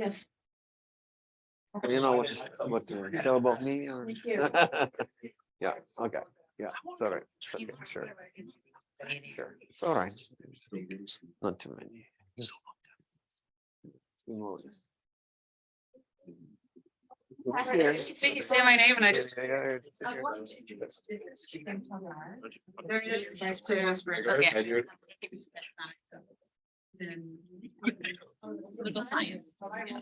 Yes. You know what to tell about me? Or... Yeah. Okay. Yeah. It's all right. It's okay. Sure. Sure. It's all right. Not too many. So you say my name and I just. Okay. Legal science. Okay.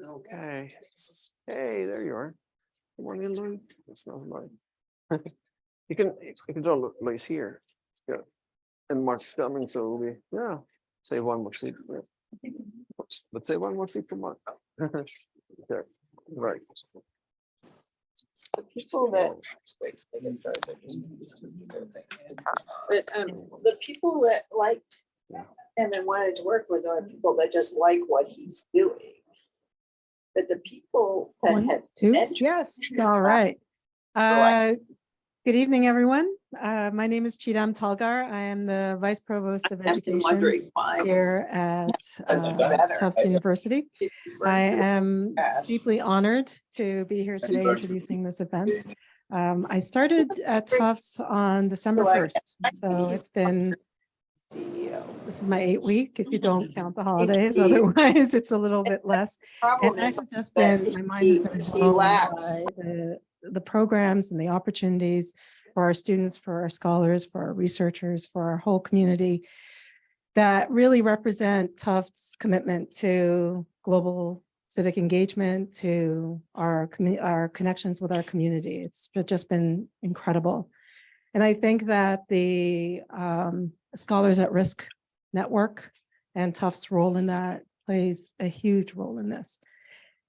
Okay. Hey, there you are. Good morning, Lloyd. That smells like. You can draw Lloyd's here. Yeah. And Mark's coming, so we'll be say one more seat. Yeah. Let's say one more seat for Mark. Okay. Right. The people that they get started, but the people that liked him and wanted to work with are people that just like what he's doing. But the people that One, had two, mentored yes, all right. Good evening, everyone. My name is Chidam Talgar. I am the Vice Provost of I've been Education wondering why. here at Better. Tufts University. He's I burned through am cash. deeply honored to be here today introducing this event. I started at Tufts on December 1st, so it's been, CEO. this is my 8th week, if you don't count the holidays, otherwise it's a little bit less. Problem And is I've just that been, my mind has been he blown lacks. by the programs and the opportunities for our students, for our scholars, for our researchers, for our whole community that really represent Tufts' commitment to global civic engagement, to our connections with our community. It's just been incredible. And I think that the Scholars at Risk Network and Tufts' role in that plays a huge role in this.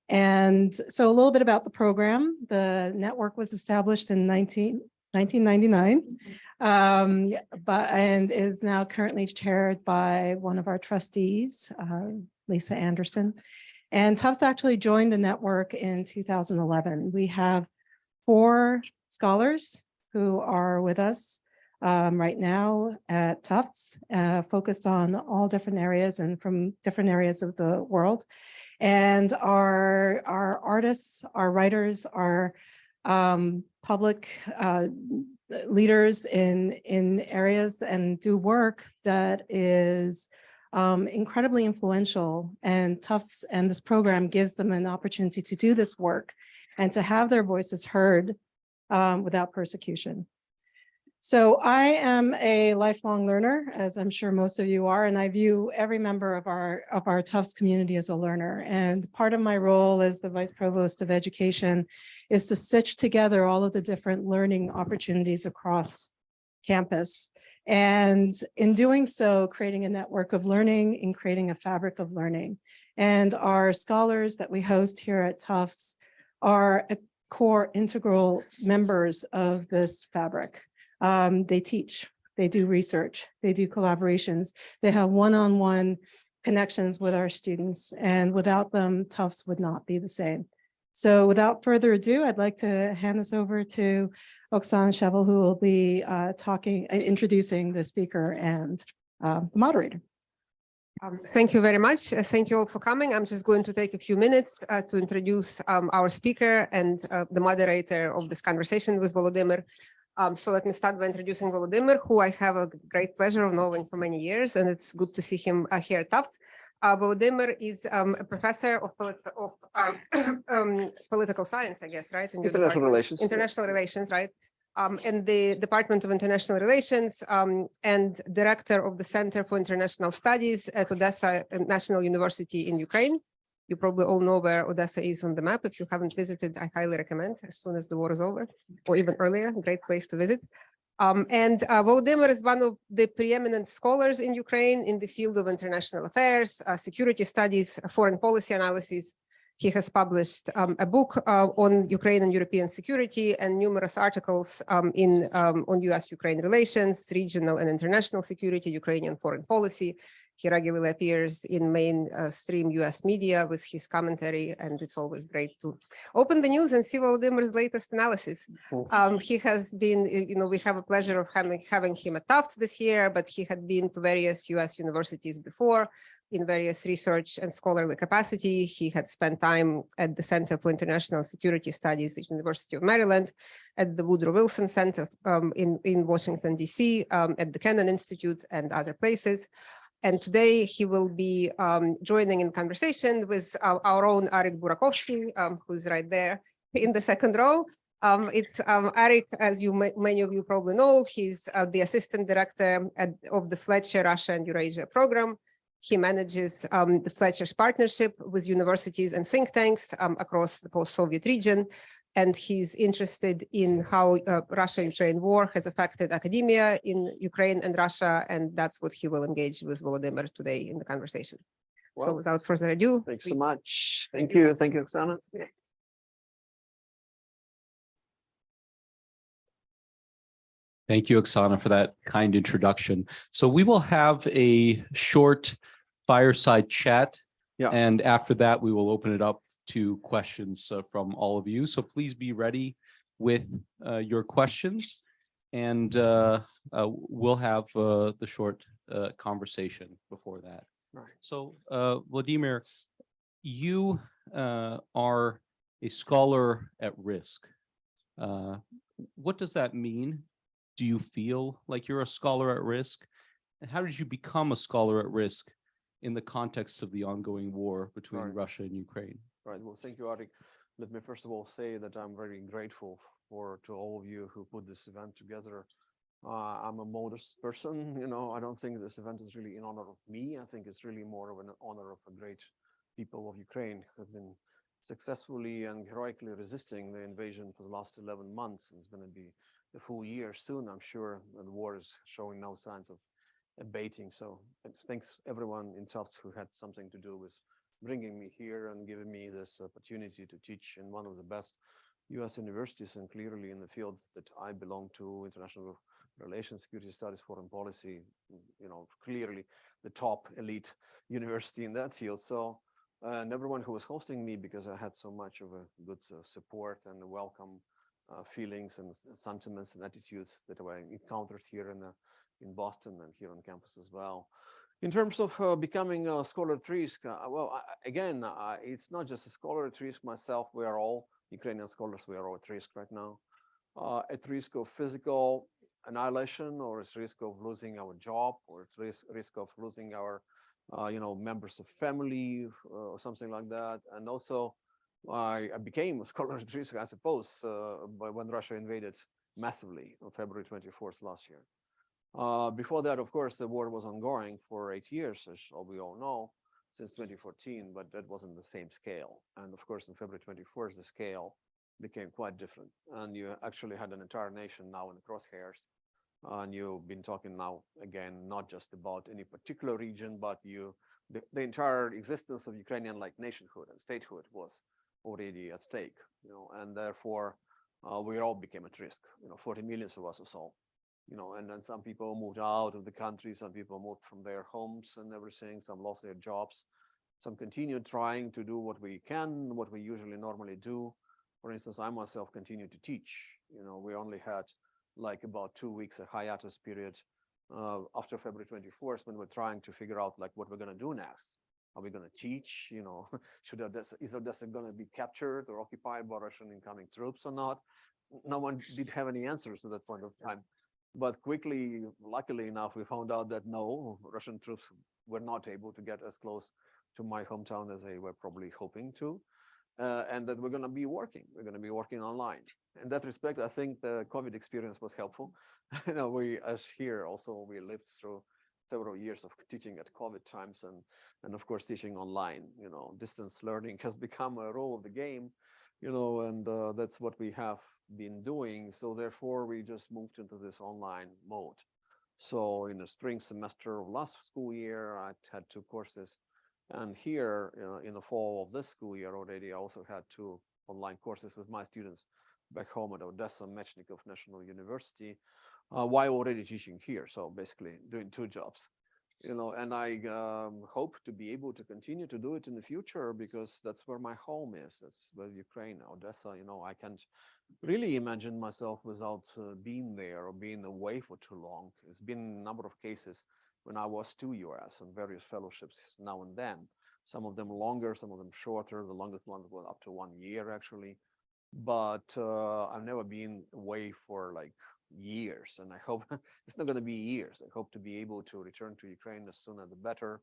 And so a little bit about the program. The network was established in 1999, and is now currently chaired by one of our trustees, Lisa Anderson. And Tufts actually joined the network in 2011. We have 4 scholars who are with us right now at Tufts, focused on all different areas and from different areas of the world. And our artists, our writers, our public leaders in areas and do work that is incredibly influential. And Tufts and this program gives them an opportunity to do this work and to have their voices heard without persecution. So I am a lifelong learner, as I'm sure most of you are, and I view every member of our Tufts community as a learner. And part of my role as the Vice Provost of Education is to stitch together all of the different learning opportunities across campus. And in doing so, creating a network of learning and creating a fabric of learning. And our scholars that we host here at Tufts are a core integral members of this fabric. They teach, they do research, they do collaborations, they have one-on-one connections with our students, and without them, Tufts would not be the same. So without further ado, I'd like to hand this over to Oksana Shevel, who will be introducing the speaker and the moderator. Thank you very much. Thank you all for coming. I'm just going to take a few minutes to introduce our speaker and the moderator of this conversation with Volodymyr. So let me start by introducing Volodymyr, who I have a great pleasure of knowing for many years, and it's good to see him here at Tufts. Volodymyr is a professor of political science, I guess, right? International relations. International relations, right? In the Department of International Relations, and director of the Center for International Studies at Odesa National University in Ukraine. You probably all know where Odessa is on the map. If you haven't visited, I highly recommend as soon as the war is over, or even earlier, great place to visit. And Volodymyr is one of the preeminent scholars in Ukraine in the field of international affairs, security studies, foreign policy analysis. He has published a book on Ukraine and European security and numerous articles on US-Ukraine relations, regional and international security, Ukrainian foreign policy. He regularly appears in mainstream US media with his commentary, and it's always great to open the news and see Volodymyr's latest analysis. He has been, we have a pleasure of having him at Tufts this year, but he had been to various US universities before in various research and scholarly capacity. He had spent time at the Center for International Security Studies at University of Maryland, at the Woodrow Wilson Center in Washington, D.C., at the Kennan Institute and other places. And today he will be joining in conversation with our own Arik Burakovsky, who's right there in the second row. It's Arik, as many of you probably know, he's the assistant director of the Fletcher Russia and Eurasia program. He manages the Fletcher's partnership with universities and think tanks across the post-Soviet region. And he's interested in how Russia-Ukraine war has affected academia in Ukraine and Russia. And that's what he will engage with Volodymyr today in the conversation. So Well, without further ado. thanks so please. much. Thank you. Thank you, Oksana. Thank you, Oksana, for that kind introduction. So we will have a short fireside chat. Yeah. And after that, we will open it up to questions from all of you. So please be ready with your questions, and we'll have the short conversation before that. Right. So Volodymyr, you are a scholar at risk. What does that mean? Do you feel like you're a scholar at risk? And how did you become a scholar at risk in the context of the ongoing war between Russia and Ukraine? Right. Well, thank you, Arik. Let me first of all say that I'm very grateful to all of you who put this event together. I'm a modest person, I don't think this event is really in honor of me. I think it's really more of an honor of a great people of Ukraine who have been successfully and heroically resisting the invasion for the last 11 months. It's going to be a full year soon, I'm sure, and the war is showing no signs of abating. So thanks everyone in Tufts who had something to do with bringing me here and giving me this opportunity to teach in one of the best US universities, and clearly in the field that I belong to, international relations, security studies, foreign policy, clearly the top elite university in that field. So, and everyone who was hosting me, because I had so much of a good support and welcome feelings and sentiments and attitudes that I encountered here in Boston and here on campus as well. In terms of becoming a scholar at risk, it's not just a scholar at risk myself. We are all Ukrainian scholars. We are all at risk right now, at risk of physical annihilation, or at risk of losing our job, or at risk of losing our, members of family or something like that. And also, I became a scholar at risk, I suppose, when Russia invaded massively on February 24th last year. Before that, of course, the war was ongoing for 8 years, as we all know, since 2014, but that wasn't the same scale. And of course, on February 24th, the scale became quite different. And you actually had an entire nation now in the crosshairs. And you've been talking now, again, not just about any particular region, but the entire existence of Ukrainian nationhood and statehood was already at stake, and therefore we all became at risk, 40 million of us or so. And then some people moved out of the country, some people moved from their homes and everything, some lost their jobs, some continued trying to do what we can, what we usually normally do. For instance, I myself continued to teach. We only had about 2 weeks, a hiatus period after February 24th, when we're trying to figure out what we're going to do next. Are we going to teach? Is Odesa going to be captured or occupied by Russian incoming troops or not? No one did have any answers at that point of time. But quickly, luckily enough, we found out that no, Russian troops were not able to get as close to my hometown as they were probably hoping to, and that we're going to be working. We're going to be working online. In that respect, I think the COVID experience was helpful. We, as here also, we lived through several years of teaching at COVID times, and of course teaching online. Distance learning has become a role of the game, and that's what we have been doing. So therefore, we just moved into this online mode. So in the spring semester of last school year, I had 2 courses, and here in the fall of this school year already, I also had 2 online courses with my students back home at Odesa Mechnikov National University, while already teaching here. So basically doing 2 jobs. and I hope to be able to continue to do it in the future because that's where my home is. That's where Ukraine, Odessa. I can't really imagine myself without being there or being away for too long. It's been a number of cases when I was to US on various fellowships now and then. Some of them longer, some of them shorter. The longest one was up to 1 year actually. But I've never been away for like years, and I hope it's not going to be years. I hope to be able to return to Ukraine as soon as the better,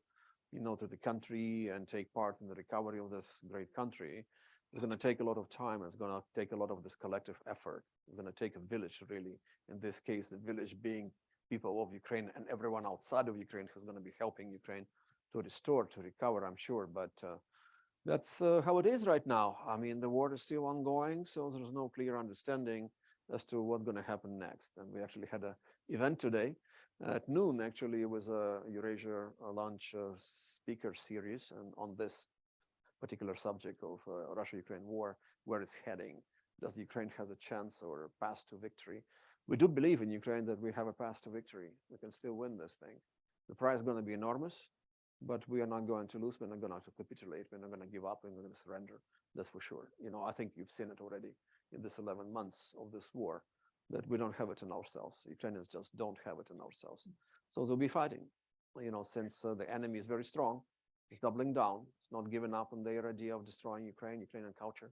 to the country and take part in the recovery of this great country. It's going to take a lot of time. It's going to take a lot of this collective effort. It's going to take a village, really. In this case, the village being people of Ukraine and everyone outside of Ukraine who's going to be helping Ukraine to restore, to recover, I'm sure. But that's how it is right now. I mean, the war is still ongoing, so there's no clear understanding as to what's going to happen next. And we actually had an event today at noon. Actually, it was a Eurasia lunch speaker series and on this particular subject of Russia-Ukraine war, where it's heading. Does Ukraine have a chance or a path to victory? We do believe in Ukraine that we have a path to victory. We can still win this thing. The price is going to be enormous, but we are not going to lose. We're not going to capitulate. We're not going to give up. We're not going to surrender. That's for sure. I think you've seen it already in this 11 months of this war, that we don't have it in ourselves. Ukrainians just don't have it in ourselves. So they'll be fighting, since the enemy is very strong. It's doubling down. It's not giving up on their idea of destroying Ukraine, Ukrainian culture,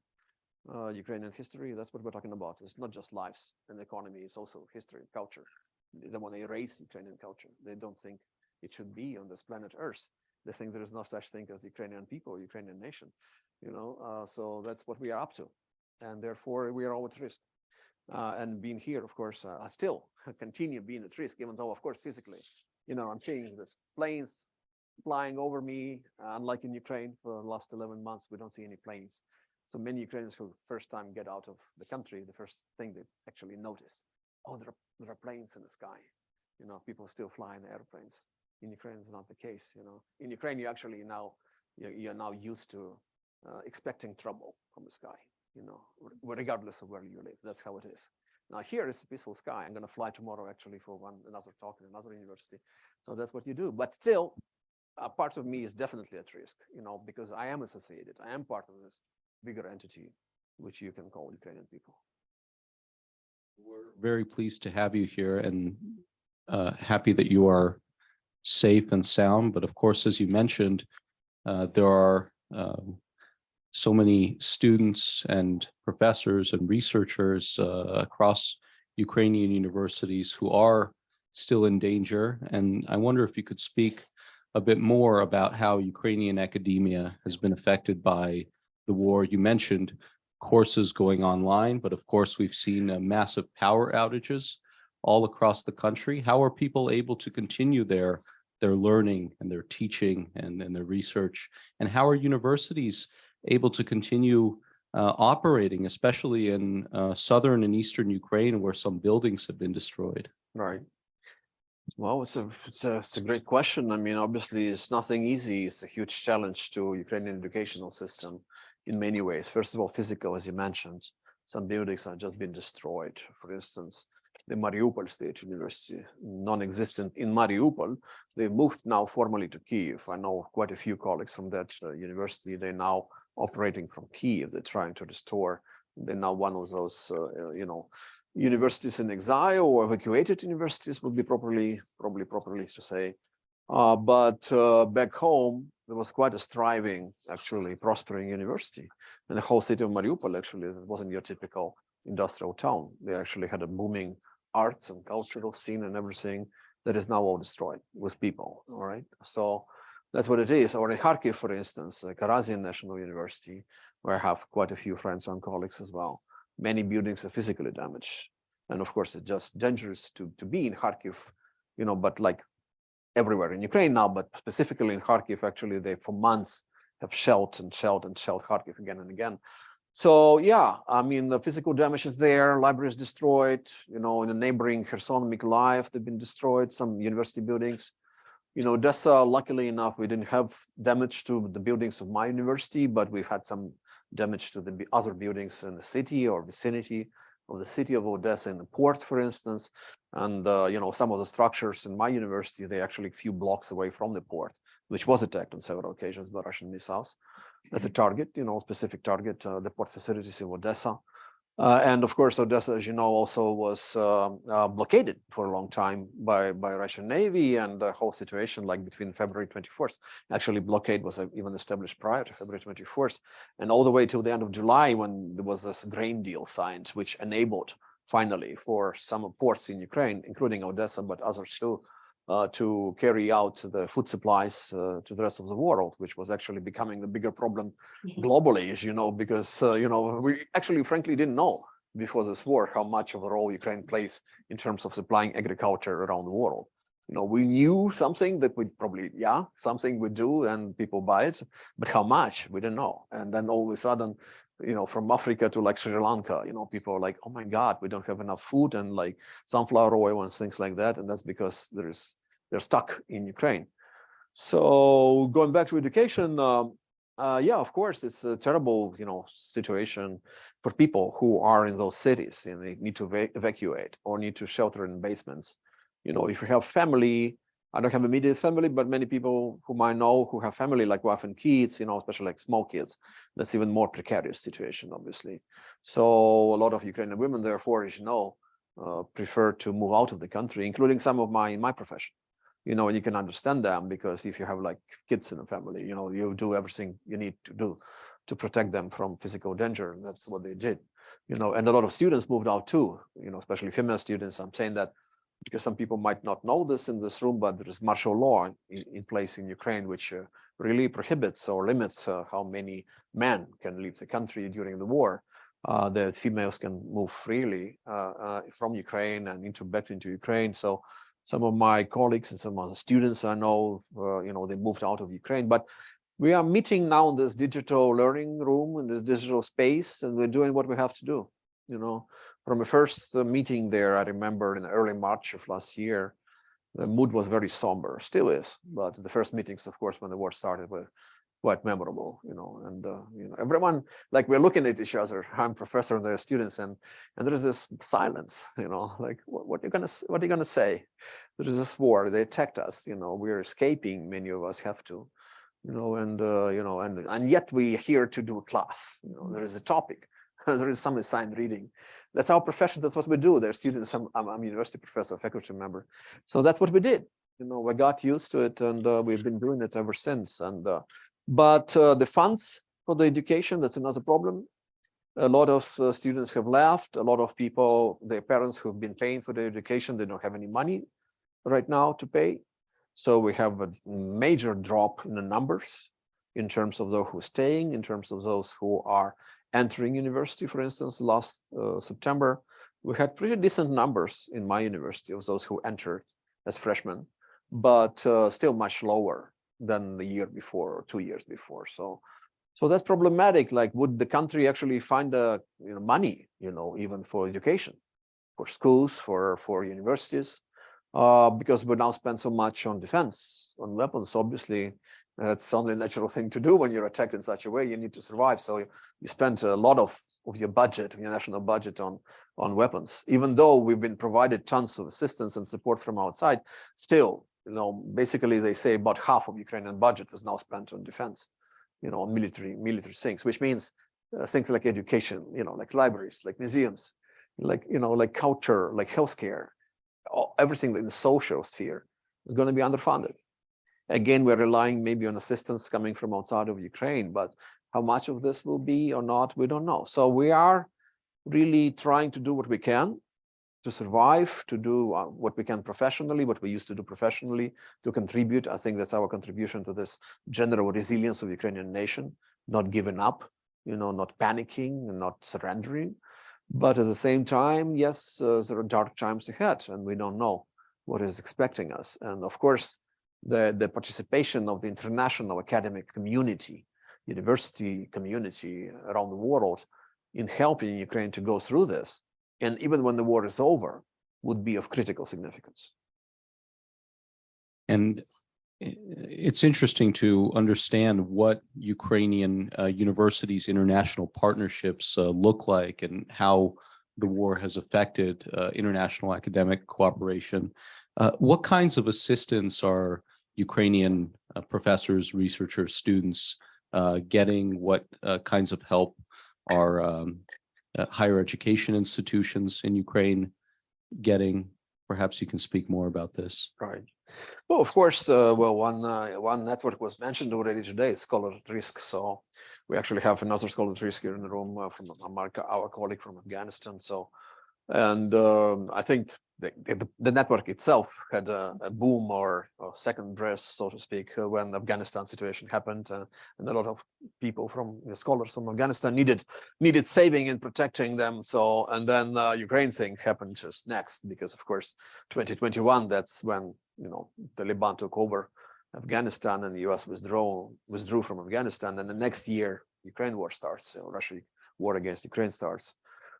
Ukrainian history. That's what we're talking about. It's not just lives and economy. It's also history and culture. They want to erase Ukrainian culture. They don't think it should be on this planet Earth. They think there is no such thing as the Ukrainian people, Ukrainian nation, so that's what we are up to. And therefore we are all at risk. And being here, of course, I still continue being at risk, even though, of course, physically, I'm seeing this planes flying over me, unlike in Ukraine for the last 11 months, we don't see any planes. So many Ukrainians who first time get out of the country, the first thing they actually notice, oh, there are planes in the sky. People still fly in airplanes. In Ukraine, it's not the case. In Ukraine, you actually you're now used to expecting trouble from the sky, regardless of where you live. That's how it is. Now here it's a peaceful sky. I'm going to fly tomorrow actually for another talk in another university. So that's what you do. But still, a part of me is definitely at risk, because I am associated. I am part of this bigger entity, which you can call Ukrainian people. We're very pleased to have you here and happy that you are safe and sound. But of course, as you mentioned, there are so many students and professors and researchers across Ukrainian universities who are still in danger. And I wonder if you could speak a bit more about how Ukrainian academia has been affected by the war. You mentioned courses going online, but of course we've seen massive power outages all across the country. How are people able to continue their learning and their teaching and their research? And how are universities able to continue operating, especially in southern and eastern Ukraine, where some buildings have been destroyed? Right. Well, it's a great question. I mean, obviously, it's nothing easy. It's a huge challenge to Ukrainian educational system in many ways. First of all, physical, as you mentioned, some buildings have just been destroyed. For instance, the Mariupol State University, non-existent in Mariupol, they moved now formally to Kyiv. I know quite a few colleagues from that university. They're now operating from Kyiv. They're trying to restore. They're now one of those, universities in exile or evacuated universities would be probably to say. But back home, there was quite a thriving, actually prospering university. And the whole city of Mariupol, actually, it wasn't your typical industrial town. They actually had a booming arts and cultural scene and everything that is now all destroyed with people, all right? So that's what it is. Or in Kharkiv, for instance, Odesa National University, where I have quite a few friends and colleagues as well. Many buildings are physically damaged. And of course, it's just dangerous to be in Kharkiv, but like everywhere in Ukraine now, but specifically in Kharkiv, actually, they for months have shelled Kharkiv again and again. So yeah, I mean, the physical damage is there, libraries destroyed, in the neighboring Kherson, Mykolaiv, they've been destroyed, some university buildings. Odessa, luckily enough, we didn't have damage to the buildings of my university, but we've had some damage to the other buildings in the city or vicinity. of the city of Odessa in the port, for instance. And, some of the structures in my university, they actually a few blocks away from the port, which was attacked on several occasions by Russian missiles. That's a target, specific target, the port facilities in Odessa. And of course, Odessa, as you know, also was blockaded for a long time by Russian Navy, and the whole situation, like between February 24th, actually blockade was even established prior to February 24th, and all the way till the end of July, when there was this grain deal signed, which enabled finally for some ports in Ukraine, including Odessa, but others too, to carry out the food supplies to the rest of the world, which was actually becoming the bigger problem globally, as you know, because, we actually frankly didn't know before this war how much of a role Ukraine plays in terms of supplying agriculture around the world. We knew something that we probably, something we do and people buy it, but how much, we didn't know. And then all of a sudden, from Africa to like Sri Lanka, people are like, oh my God, we don't have enough food and like sunflower oil and things like that. And that's because they're stuck in Ukraine. So going back to education, of course, it's a terrible, situation for people who are in those cities and they need to evacuate or need to shelter in basements. If you have family, I don't have immediate family, but many people whom I know who have family, like wife and kids, especially like small kids, that's even more precarious situation, obviously. So a lot of Ukrainian women, therefore, as you know, prefer to move out of the country, including some of in my profession. And you can understand them, because if you have like kids in the family, you do everything you need to do to protect them from physical danger. And that's what they did, and a lot of students moved out too, especially female students. I'm saying that because some people might not know this in this room, but there is martial law in place in Ukraine, which really prohibits or limits how many men can leave the country during the war. The females can move freely from Ukraine and back into Ukraine. So some of my colleagues and some of the students I know, they moved out of Ukraine. But we are meeting now in this digital learning room, in this digital space, and we're doing what we have to do. From the first meeting there, I remember in early March of last year, the mood was very somber, still is. But the first meetings, of course, when the war started, were quite memorable, and everyone, like, we're looking at each other. I'm professor and there are students, and there is this silence, like, what are you gonna say? There is this war, they attacked us, we're escaping, many of us have to, and yet we're here to do a class, there is a topic. There is some assigned reading. That's our profession. That's what we do. There are students. I'm a university professor, faculty member. So that's what we did. We got used to it, and we've been doing it ever since. And but the funds for the education, that's another problem. A lot of students have left. A lot of people, their parents who've been paying for their education, they don't have any money right now to pay. So we have a major drop in the numbers in terms of those who are staying, in terms of those who are entering university. For instance, last September, we had pretty decent numbers in my university of those who entered as freshmen, but still much lower than the year before or 2 years before. So that's problematic. Like, would the country actually find money, even for education, for schools, for universities? Because we now spend so much on defense, on weapons. Obviously, that's only a natural thing to do when you're attacked in such a way. You need to survive. So you spend a lot of your budget, of your national budget, on weapons. Even though we've been provided tons of assistance and support from outside, still, basically they say about half of Ukrainian budget is now spent on defense, on military things, which means things like education, like libraries, like museums, like culture, like healthcare, everything in the social sphere is going to be underfunded. Again, we're relying maybe on assistance coming from outside of Ukraine, but how much of this will be or not, we don't know. So we are really trying to do what we can to survive, to do what we can professionally, what we used to do professionally, to contribute. I think that's our contribution to this general resilience of the Ukrainian nation, not giving up, not panicking and not surrendering. But at the same time, yes, there are dark times ahead, and we don't know what is expecting us. And of course, the participation of the international academic community, university community around the world in helping Ukraine to go through this, and even when the war is over, would be of critical significance. And it's interesting to understand what Ukrainian universities' international partnerships look like, and how the war has affected international academic cooperation. What kinds of assistance are Ukrainian professors, researchers, students getting? What kinds of help are higher education institutions in Ukraine getting? Perhaps you can speak more about this. Right. Well, of course, well, one network was mentioned already today, Scholar at Risk. So we actually have another Scholar at Risk here in the room from our colleague from Afghanistan. So, and I think the network itself had a boom or second dress, so to speak, when the Afghanistan situation happened, and a lot of people from scholars from Afghanistan needed saving and protecting them. So, and then Ukraine thing happened just next, because of course 2021, that's when Taliban took over Afghanistan and the US withdrew from Afghanistan, and the next year Ukraine war starts, Russia war against Ukraine starts.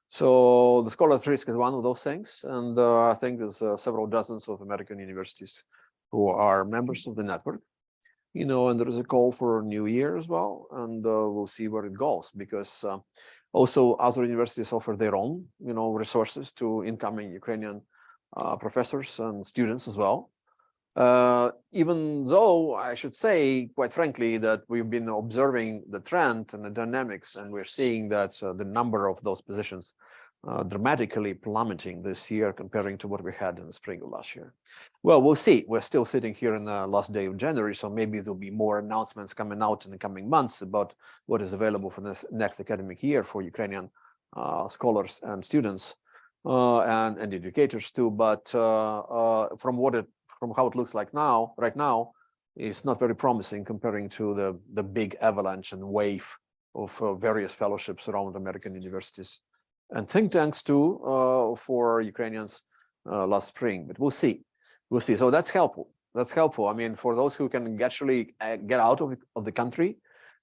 So the Scholar at Risk is one of those things, and I think there's several dozens of American universities who are members of the network, and there is a call for New Year as well, and we'll see where it goes, because also other universities offer their own, resources to incoming Ukrainian professors and students as well. Even though I should say, quite frankly, that we've been observing the trend and the dynamics, and we're seeing that the number of those positions dramatically plummeting this year comparing to what we had in the spring of last year. Well, we'll see. We're still sitting here in the last day of January, so maybe there'll be more announcements coming out in the coming months about what is available for this next academic year for Ukrainian scholars and students and educators too. But from how it looks like right now, it's not very promising comparing to the big avalanche and wave of various fellowships around American universities and think tanks too for Ukrainians last spring. But we'll see. So that's helpful. I mean, for those who can actually get out of the country,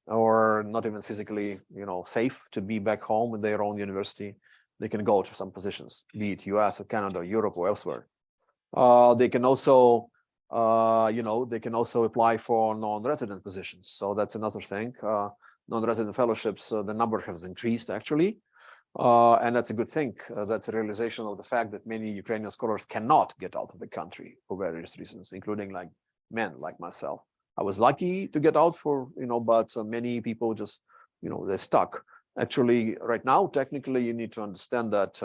or not even physically, safe to be back home in their own university, they can go to some positions, be it US or Canada, Europe, or elsewhere. They can also, apply for non-resident positions. So that's another thing. Non-resident fellowships, the number has increased actually, and that's a good thing. That's a realization of the fact that many Ukrainian scholars cannot get out of the country for various reasons, including like men like myself. I was lucky to get out but many people just, they're stuck. Actually, right now, technically, you need to understand that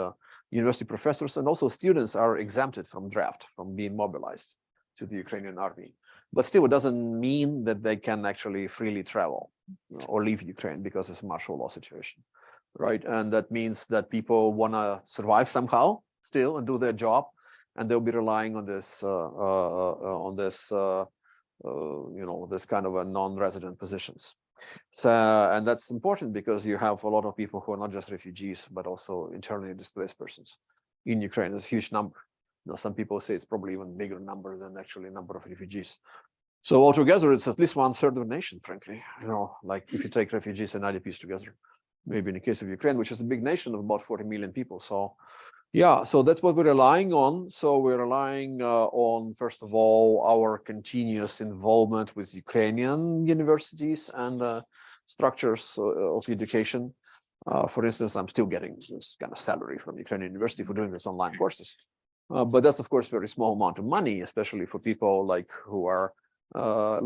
university professors and also students are exempted from draft, from being mobilized to the Ukrainian army. But still, it doesn't mean that they can actually freely travel or leave Ukraine, because it's a martial law situation, right? And that means that people want to survive somehow still and do their job, and they'll be relying on this, this kind of a non-resident positions. So, and that's important because you have a lot of people who are not just refugees, but also internally displaced persons in Ukraine. There's a huge number. Some people say it's probably even bigger number than actually number of refugees. So altogether, it's at least 1/3 of the nation, frankly. Like if you take refugees and IDPs together, maybe in the case of Ukraine, which is a big nation of about 40 million people. So yeah, so that's what we're relying on. So we're relying on, first of all, our continuous involvement with Ukrainian universities and structures of education. For instance, I'm still getting this kind of salary from Ukrainian university for doing this online courses. But that's, of course, a very small amount of money, especially for people like who are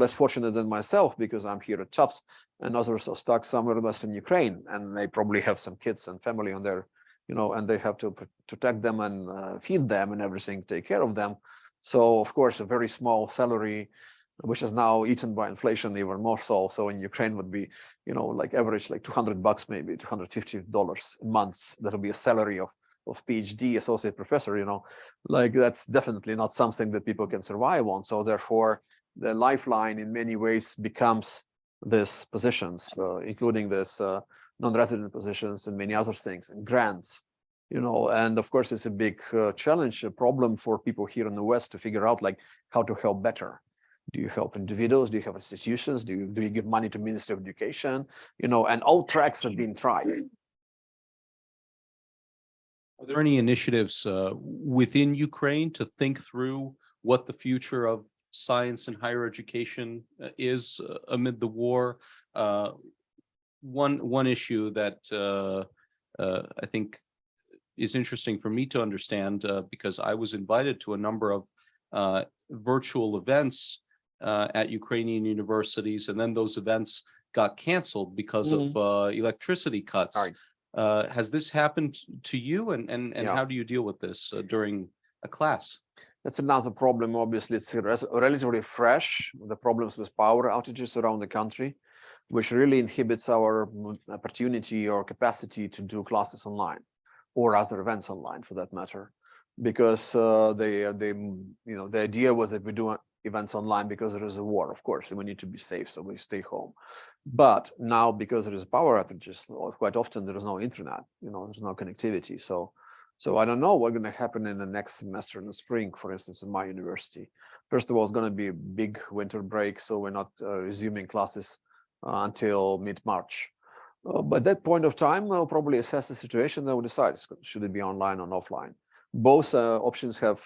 less fortunate than myself, because I'm here at Tufts and others are stuck somewhere in Western Ukraine, and they probably have some kids and family on their and they have to protect them and feed them and everything, take care of them. So, of course, a very small salary, which is now eaten by inflation even more so. So in Ukraine would be, like average, like $200, maybe $250 a month. That'll be a salary of PhD associate professor, like that's definitely not something that people can survive on. So therefore, the lifeline in many ways becomes these positions, including this non-resident positions and many other things, and grants, and of course it's a big challenge, a problem for people here in the West to figure out like how to help better. Do you help individuals? Do you have institutions? Do you give money to Ministry of Education? And all tracks have been tried. Are there any initiatives within Ukraine to think through what the future of science and higher education is amid the war? One issue that I think is interesting for me to understand because I was invited to a number of virtual events at Ukrainian universities, and then those events got canceled because of electricity cuts. Right. Has this happened to you, and Yeah. how do you deal with this during a class? That's another problem. Obviously, it's relatively fresh, the problems with power outages around the country, which really inhibits our opportunity or capacity to do classes online or other events online for that matter. Because the idea was that we do events online because there is a war, of course, and we need to be safe, so we stay home. But now, because there is power outages, quite often there is no internet, there's no connectivity. So I don't know what's going to happen in the next semester in the spring, for instance, in my university. First of all, it's going to be a big winter break, so we're not resuming classes until mid-March. But at that point of time, we'll probably assess the situation, then we'll decide, should it be online or offline. Both options have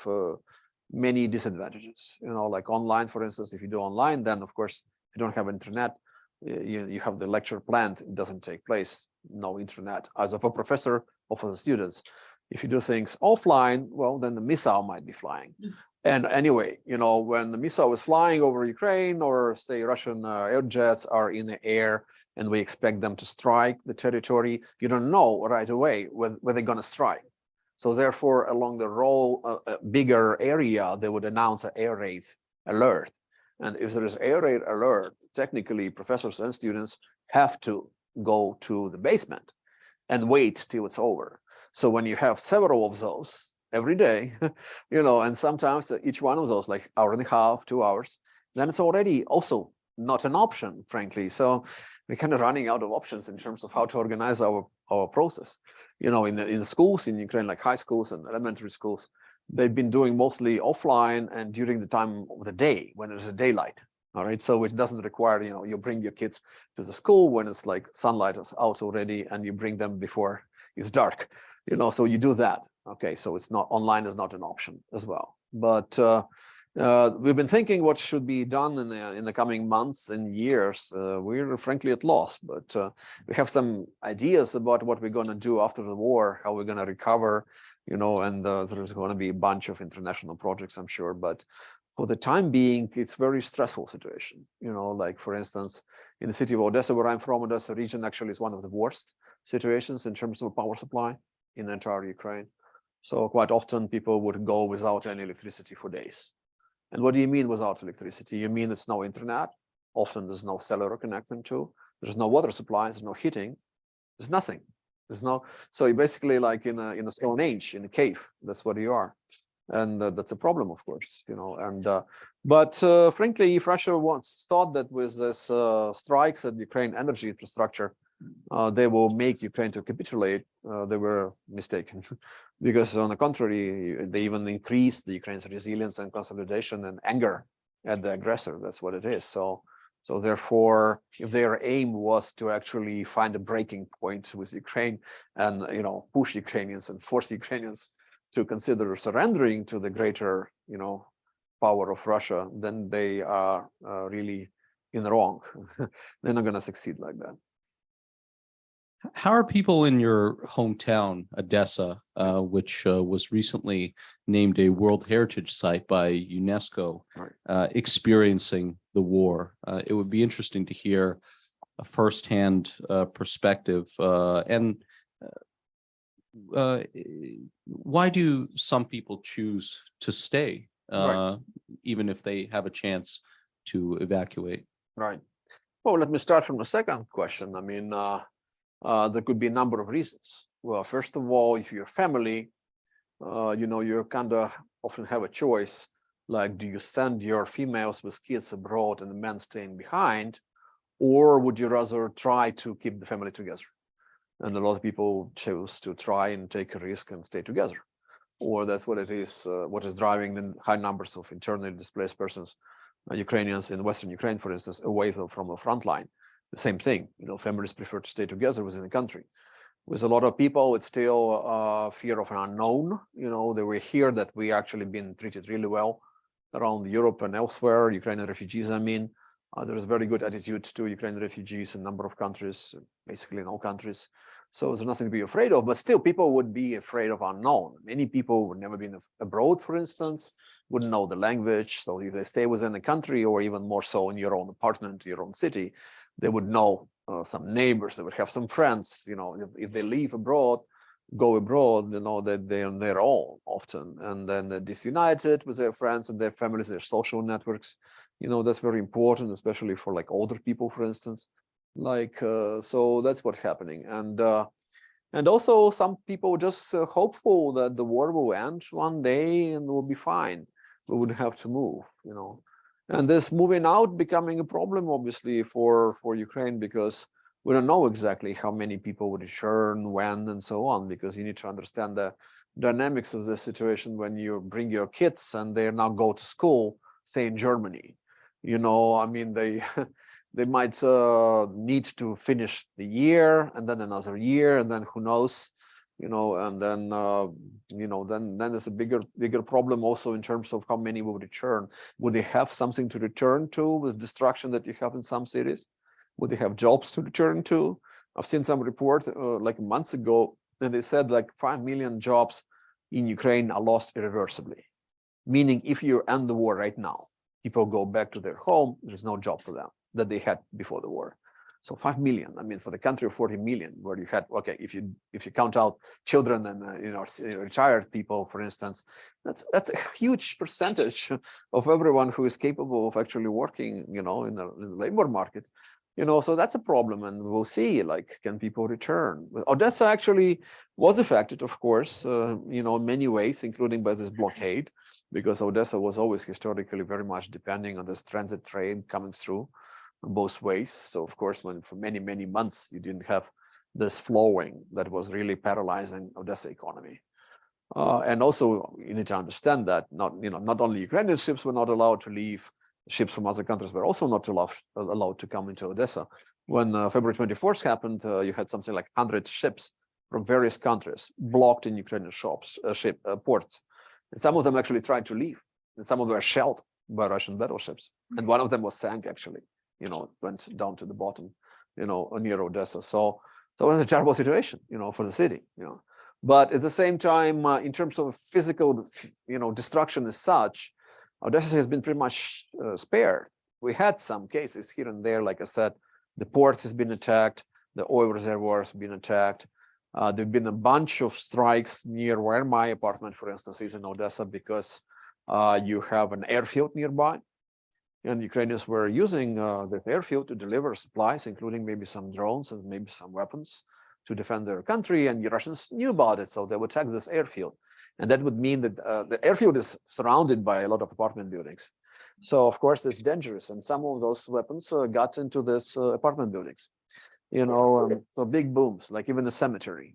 many disadvantages, like online, for instance. If you do online, then of course, if you don't have internet, you have the lecture planned, it doesn't take place, no internet, as of a professor or for the students. If you do things offline, well, then the missile might be flying. And anyway, when the missile is flying over Ukraine, or say Russian air jets are in the air and we expect them to strike the territory, you don't know right away where they're going to strike. So therefore, along the bigger area, they would announce an air raid alert. And if there is air raid alert, technically professors and students have to go to the basement and wait till it's over. So when you have several of those every day, and sometimes each one of those like hour and a half, 2 hours, then it's already also not an option, frankly. So we're kind of running out of options in terms of how to organize our process. In the schools in Ukraine, like high schools and elementary schools, they've been doing mostly offline and during the time of the day when there's a daylight. All right, so it doesn't require, you bring your kids to the school when it's like sunlight is out already, and you bring them before it's dark. So you do that. Okay, so it's not online is not an option as well. But we've been thinking what should be done in the coming months and years. We're frankly at loss, but we have some ideas about what we're going to do after the war, how we're going to recover, and there's going to be a bunch of international projects, I'm sure. But for the time being, it's a very stressful situation. Like for instance, in the city of Odesa, where I'm from, Odesa region actually is one of the worst situations in terms of power supply in the entire Ukraine. So quite often people would go without any electricity for days. And what do you mean without electricity? You mean it's no internet? Often there's no cellular connection to. There's no water supply. There's no heating. There's nothing. So you're basically like in a Stone Age, in a cave. That's what you are. And that's a problem, of course, but frankly, if Russia once thought that with this strikes at Ukraine energy infrastructure, they will make Ukraine to capitulate, they were mistaken. Because on the contrary, they even increased the Ukraine's resilience and consolidation and anger at the aggressor. That's what it is. So therefore, if their aim was to actually find a breaking point with Ukraine and push Ukrainians and force Ukrainians to consider surrendering to the greater power of Russia, then they are really in the wrong. They're not going to succeed like that. How are people in your hometown, Odesa, which was recently named a World Heritage Site by UNESCO, experiencing the war? It would be interesting to hear a firsthand perspective. And why do some people choose to stay, even if they have a chance to evacuate? Right. Well, let me start from the second question. I mean, there could be a number of reasons. Well, first of all, if you're family, you kind of often have a choice. Like, do you send your females with kids abroad and the men staying behind, or would you rather try to keep the family together? And a lot of people choose to try and take a risk and stay together. Or that's what it is, what is driving the high numbers of internally displaced persons, Ukrainians in Western Ukraine, for instance, away from the front line. The same thing, families prefer to stay together within the country. With a lot of people, it's still fear of an unknown. They will hear that we actually been treated really well around Europe and elsewhere, Ukrainian refugees, I mean. There is very good attitude to Ukrainian refugees in a number of countries, basically in all countries. So there's nothing to be afraid of, but still people would be afraid of unknown. Many people would never been abroad, for instance, wouldn't know the language. So if they stay within the country, or even more so in your own apartment, your own city, they would know some neighbors, they would have some friends, if they leave abroad, go abroad, that they're on their own often, and then they're disunited with their friends and their families, their social networks. That's very important, especially for like older people, for instance. So that's what's happening. And also some people just hopeful that the war will end one day and we'll be fine. We wouldn't have to move, And this moving out becoming a problem, obviously, for Ukraine, because we don't know exactly how many people would return, when, and so on, because you need to understand the dynamics of the situation when you bring your kids and they now go to school, say in Germany. I mean, they might need to finish the year and then another year, and then who knows, and then then there's a bigger problem also in terms of how many will return. Would they have something to return to with destruction that you have in some cities? Would they have jobs to return to? I've seen some report like months ago, and they said like 5 million jobs in Ukraine are lost irreversibly. Meaning if you end the war right now, people go back to their home, there's no job for them that they had before the war. So 5 million, I mean, for the country of 40 million, where you had, okay, if you count out children and retired people, for instance, that's a huge percentage of everyone who is capable of actually working, in the labor market. So that's a problem, and we'll see, like, can people return? Odessa actually was affected, of course, in many ways, including by this blockade, because Odessa was always historically very much depending on this transit trade coming through both ways. So of course, when for many, many months you didn't have this flowing, that was really paralyzing Odessa economy. And also you need to understand that not only Ukrainian ships were not allowed to leave, ships from other countries were also not allowed to come into Odessa. When February 24th happened, you had something like 100 ships from various countries blocked in Ukrainian ports. And some of them actually tried to leave, and some of them were shelled by Russian battleships. And one of them was sank, actually, went down to the bottom, near Odessa. So it was a terrible situation, for the city, But at the same time, in terms of physical, destruction as such, Odessa has been pretty much spared. We had some cases here and there, like I said, the port has been attacked, the oil reservoirs have been attacked. There've been a bunch of strikes near where my apartment, for instance, is in Odessa, because you have an airfield nearby, and Ukrainians were using the airfield to deliver supplies, including maybe some drones and maybe some weapons to defend their country, and the Russians knew about it, so they would attack this airfield. And that would mean that the airfield is surrounded by a lot of apartment buildings. So of course it's dangerous, and some of those weapons got into this apartment buildings. So big booms, like even the cemetery,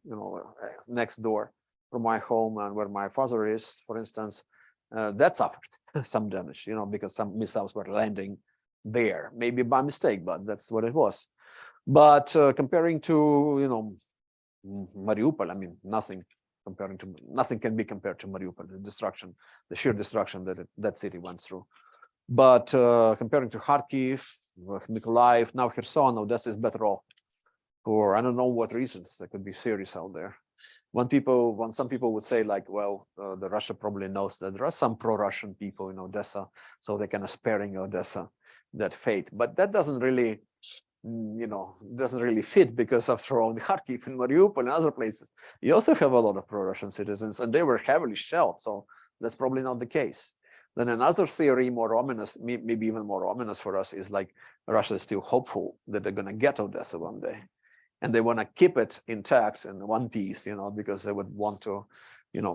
next door from my home and where my father is, for instance, that suffered some damage, because some missiles were landing there, maybe by mistake, but that's what it was. But comparing to, Mariupol, I mean, nothing can be compared to Mariupol, the sheer destruction that that city went through. But comparing to Kharkiv, Mykolaiv, now Kherson, Odessa is better off for I don't know what reasons. There could be serious out there. When some people would say, like, well, the Russia probably knows that there are some pro-Russian people in Odessa, so they're kind of sparing Odessa that fate. But that doesn't really, fit, because after all, in Kharkiv and Mariupol and other places, you also have a lot of pro-Russian citizens, and they were heavily shelled. So that's probably not the case. Then another theory, more ominous, maybe even more ominous for us, is like Russia is still hopeful that they're going to get Odessa one day. And they want to keep it intact in one piece, because they would want to,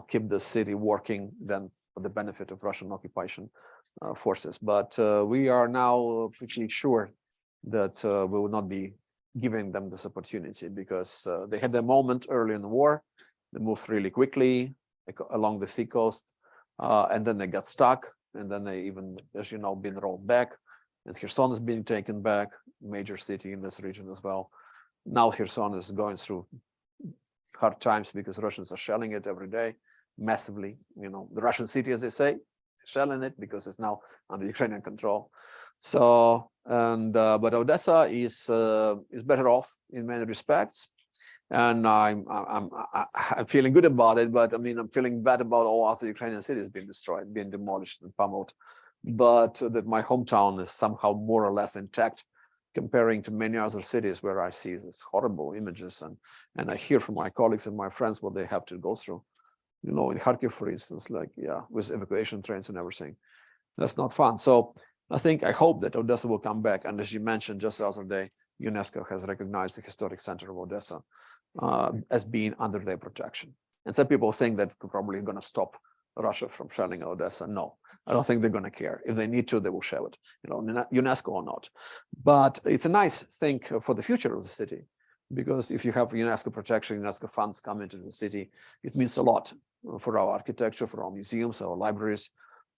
keep the city working then for the benefit of Russian occupation forces. But we are now pretty sure that we will not be giving them this opportunity, because they had a moment early in the war. They moved really quickly along the seacoast, and then they got stuck. And then they even, as you know, been rolled back. And Kherson is being taken back, major city in this region as well. Now Kherson is going through hard times because Russians are shelling it every day, massively. The Russian city, as they say, shelling it because it's now under Ukrainian control. So, but Odessa is better off in many respects. And I'm feeling good about it, but I mean, I'm feeling bad about all other Ukrainian cities being destroyed, being demolished and pummeled. But that my hometown is somehow more or less intact, comparing to many other cities where I see these horrible images, and I hear from my colleagues and my friends what they have to go through. You know, in Kharkiv, for instance, like, yeah, with evacuation trains and everything. That's not fun. So I hope that Odessa will come back. And as you mentioned just the other day, UNESCO has recognized the historic center of Odessa as being under their protection. And some people think that we're probably going to stop Russia from shelling Odessa. No, I don't think they're going to care. If they need to, they will shell it, you know, UNESCO or not. But it's a nice thing for the future of the city, because if you have UNESCO protection, UNESCO funds come into the city, it means a lot for our architecture, for our museums, our libraries,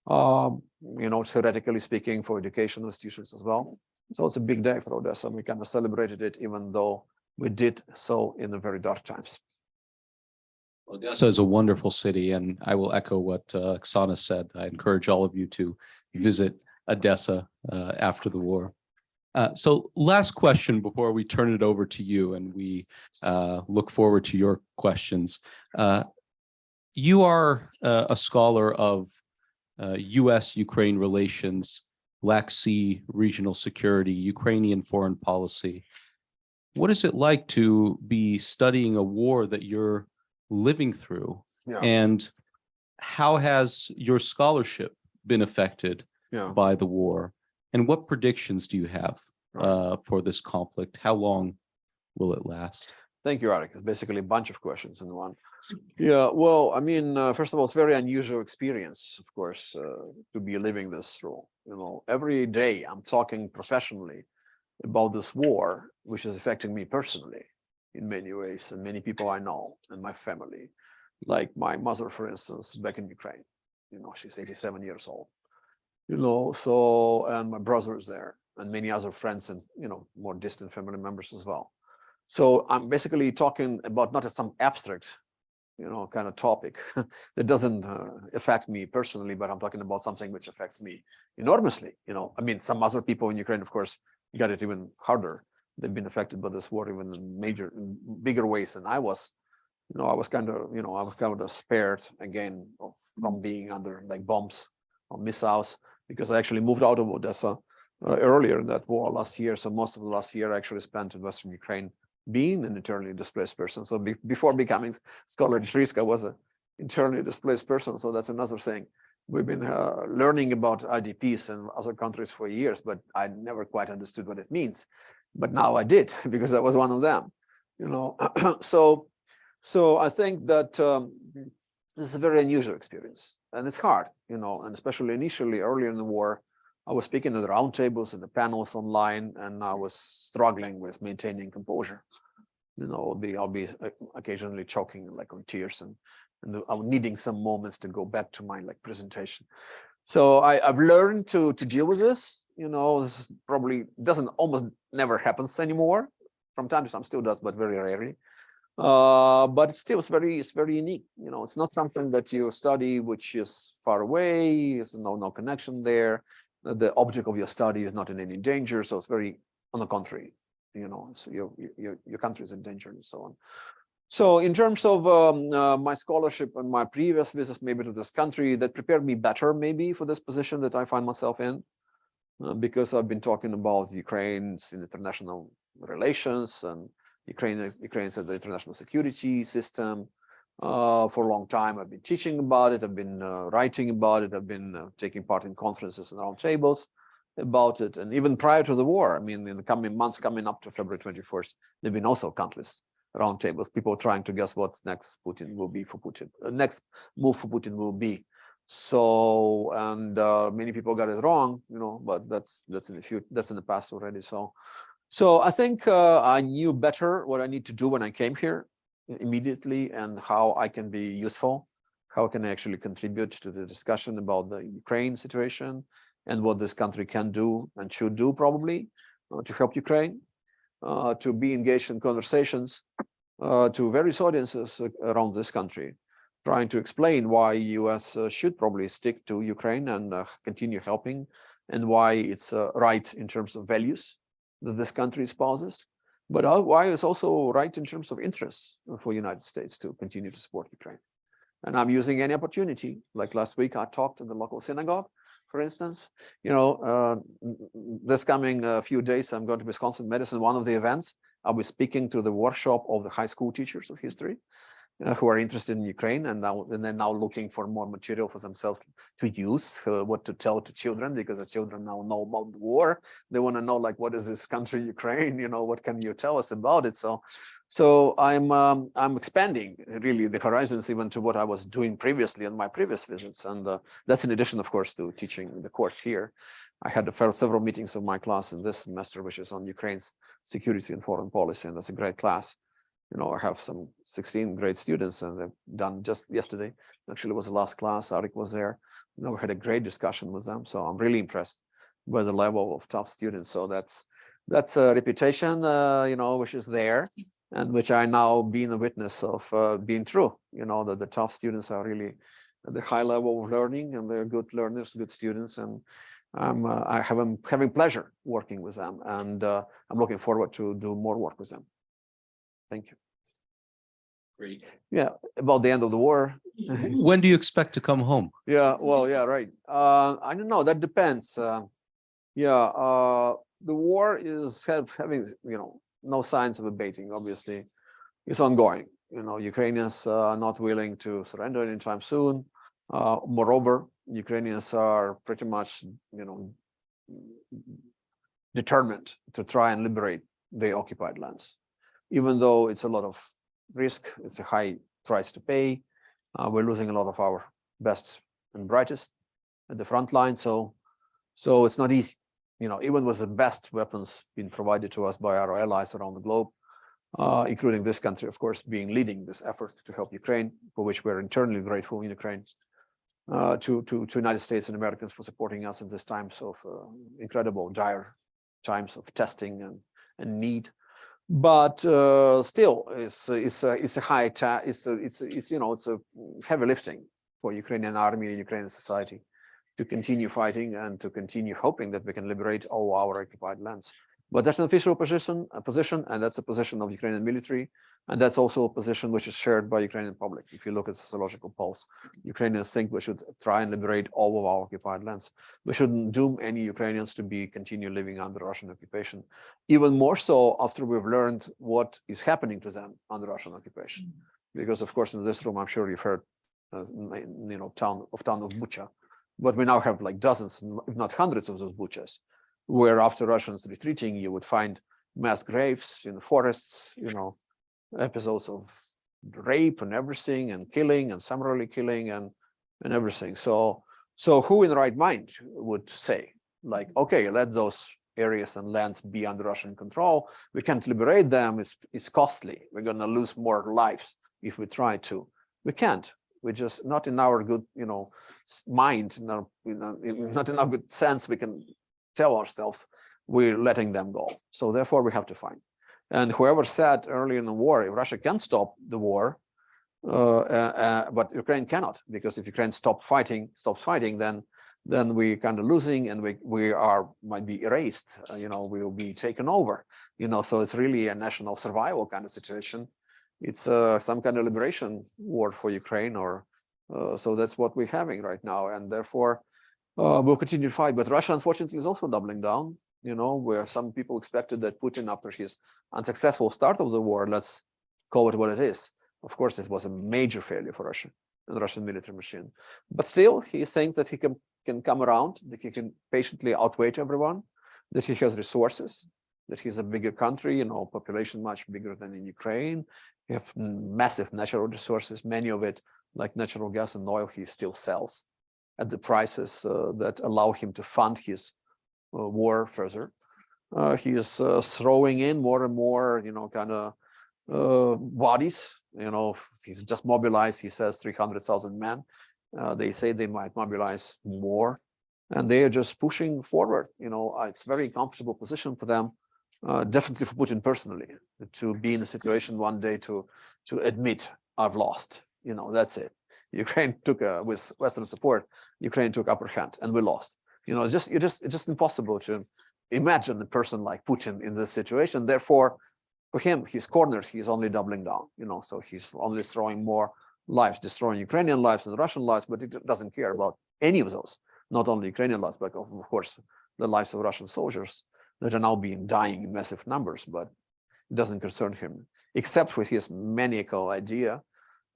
you know, theoretically speaking, for educational institutions as well. So it's a big day for Odessa. We kind of celebrated it, even though we did so in the very dark times. Odessa is a wonderful city, and I will echo what Oksana said. I encourage all of you to visit Odessa after the war. So last question before we turn it over to you, and we look forward to your questions. You are a scholar of U.S.-Ukraine relations, Black Sea regional security, Ukrainian foreign policy. What is it like to be studying a war that you're living through? Yeah. And how has your scholarship been affected by the war? And what predictions do you have for this conflict? How long will it last? Thank you, Arik. It's basically a bunch of questions in one. Yeah, well, I mean, first of all, it's a very unusual experience, of course, to be living this through. You know, every day I'm talking professionally about this war, which is affecting me personally in many ways, and many people I know and my family. Like my mother, for instance, back in Ukraine. You know, she's 87 years old. You know, so, and my brother is there, and many other friends and, you know, more distant family members as well. So I'm basically talking about not some abstract, you know, kind of topic that doesn't affect me personally, but I'm talking about something which affects me enormously. You know, I mean, some other people in Ukraine, of course, got it even harder. They've been affected by this war even in bigger ways than I was. You know, I was kind of spared again from being under like bombs or missiles, because I actually moved out of Odessa earlier in that war last year. So most of the last year I actually spent in Western Ukraine, being an internally displaced person. So before becoming scholar at risk, I was an internally displaced person. So that's another thing. We've been learning about IDPs in other countries for years, but I never quite understood what it means. But now I did, because I was one of them, you know. So I think that this is a very unusual experience, and it's hard, you know, and especially initially earlier in the war, I was speaking at the roundtables and the panels online, and I was struggling with maintaining composure. You know, I'll be occasionally choking like on tears, and I'm needing some moments to go back to my like presentation. So I've learned to deal with this. You know, this is probably almost never happens anymore. From time to time, still does, but very rarely. But still, it's very unique. You know, it's not something that you study which is far away. There's no connection there. The object of your study is not in any danger, so it's very, on the contrary, you know, so your country is in danger and so on. So in terms of my scholarship and my previous visits maybe to this country, that prepared me better maybe for this position that I find myself in, because I've been talking about Ukraine's international relations and Ukraine's the international security system. For a long time, I've been teaching about it. I've been writing about it. I've been taking part in conferences and roundtables about it. And even prior to the war, I mean, in the coming months, coming up to February 21st, there've been also countless roundtables, people trying to guess what's next Putin will be for Putin. The next move for Putin will be. So, and many people got it wrong, you know, but that's in the future, that's in the past already. So I think I knew better what I need to do when I came here immediately, and how I can be useful, how can I actually contribute to the discussion about the Ukraine situation and what this country can do and should do probably to help Ukraine, to be engaged in conversations to various audiences around this country, trying to explain why US should probably stick to Ukraine and continue helping, and why it's right in terms of values that this country espouses, But why is also right in terms of interests for the United States to continue to support Ukraine. And I'm using any opportunity. Like last week, I talked in the local synagogue, for instance. This coming few days, I'm going to Wisconsin Medicine. One of the events, I'll be speaking to the workshop of the high school teachers of history who are interested in Ukraine and they're now looking for more material for themselves to use, what to tell to children, because the children now know about the war. They want to know, like, what is this country, Ukraine? What can you tell us about it? So I'm expanding really the horizons even to what I was doing previously on my previous visits, and that's in addition, of course, to teaching the course here. I had several meetings of my class in this semester, which is on Ukraine's security and foreign policy, and that's a great class. I have some 16 grade students, and they've done just yesterday. Actually, it was the last class. Arik was there. We had a great discussion with them. So I'm really impressed by the level of Tufts students. So that's a reputation, which is there, and which I now being a witness of being true. That the Tufts students are really at the high level of learning, and they're good learners, good students, and I'm having pleasure working with them, and I'm looking forward to do more work with them. Thank you. Great. Yeah, about the end of the war. When do you expect to come home? Yeah, well, yeah, right. I don't know. That depends. The war is having, no signs of abating. Obviously, it's ongoing. Ukrainians are not willing to surrender anytime soon. Moreover, Ukrainians are pretty much, determined to try and liberate the occupied lands. Even though it's a lot of risk, it's a high price to pay. We're losing a lot of our best and brightest at the front line. So it's not easy. Even with the best weapons being provided to us by our allies around the globe, including this country, of course, leading this effort to help Ukraine, for which we're internally grateful in Ukraine, to United States and Americans for supporting us in this times of incredible, dire times of testing and need. But still, it's a high it's a heavy lifting for Ukrainian army and Ukrainian society to continue fighting and to continue hoping that we can liberate all our occupied lands. But that's an official position, and that's a position of Ukrainian military, and that's also a position which is shared by Ukrainian public. If you look at sociological polls, Ukrainians think we should try and liberate all of our occupied lands. We shouldn't doom any Ukrainians to continue living under Russian occupation, even more so after we've learned what is happening to them under Russian occupation. Because, of course, in this room, I'm sure you've heard, town of Bucha, but we now have like dozens, if not hundreds, of those Buchas, where after Russians retreating, you would find mass graves in the forests, episodes of rape and everything, and killing and summarily killing and everything. So who in the right mind would say, like, okay, let those areas and lands be under Russian control. We can't liberate them. It's costly. We're going to lose more lives if we try to. We can't. We're just not in our good, mind, not in our good sense. We can tell ourselves we're letting them go. So therefore we have to fight. And whoever said early in the war, if Russia can stop the war, but Ukraine cannot, because if Ukraine stops fighting, then we kind of losing, and we might be erased. We will be taken over. So it's really a national survival kind of situation. It's some kind of liberation war for Ukraine, or so that's what we're having right now, and therefore we'll continue to fight. But Russia, unfortunately, is also doubling down. Where some people expected that Putin, after his unsuccessful start of the war, let's call it what it is. Of course, it was a major failure for Russia and the Russian military machine. But still, he thinks that he can come around, that he can patiently outweigh everyone, that he has resources, that he's a bigger country, population much bigger than in Ukraine. He have massive natural resources, many of it, like natural gas and oil, he still sells at the prices that allow him to fund his war further. He is throwing in more and more, kind of bodies. He's just mobilized, he says, 300,000 men. They say they might mobilize more, and they are just pushing forward. It's a very comfortable position for them, definitely for Putin personally, to be in a situation one day to admit, I've lost. That's it. Ukraine took with Western support, Ukraine took upper hand, and we lost. It's just impossible to imagine a person like Putin in this situation. Therefore, for him, he's cornered, he's only doubling down, so he's only throwing more lives, destroying Ukrainian lives and Russian lives, but it doesn't care about any of those, not only Ukrainian lives, but of course, the lives of Russian soldiers that are now dying in massive numbers, but it doesn't concern him, except with his maniacal idea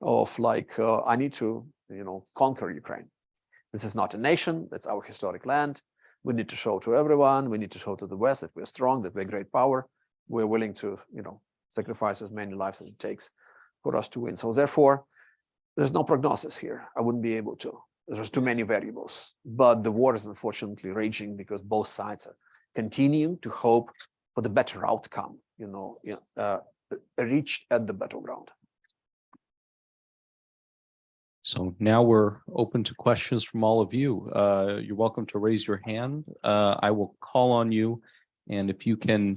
of like, I need to, conquer Ukraine. This is not a nation, that's our historic land. We need to show to everyone, we need to show to the West that we're strong, that we're great power. We're willing to, sacrifice as many lives as it takes for us to win. So therefore, there's no prognosis here. I wouldn't be able to. There's too many variables. But the war is unfortunately raging because both sides are continuing to hope for the better outcome, reached at the battleground. So now we're open to questions from all of you. You're welcome to raise your hand. I will call on you. And if you can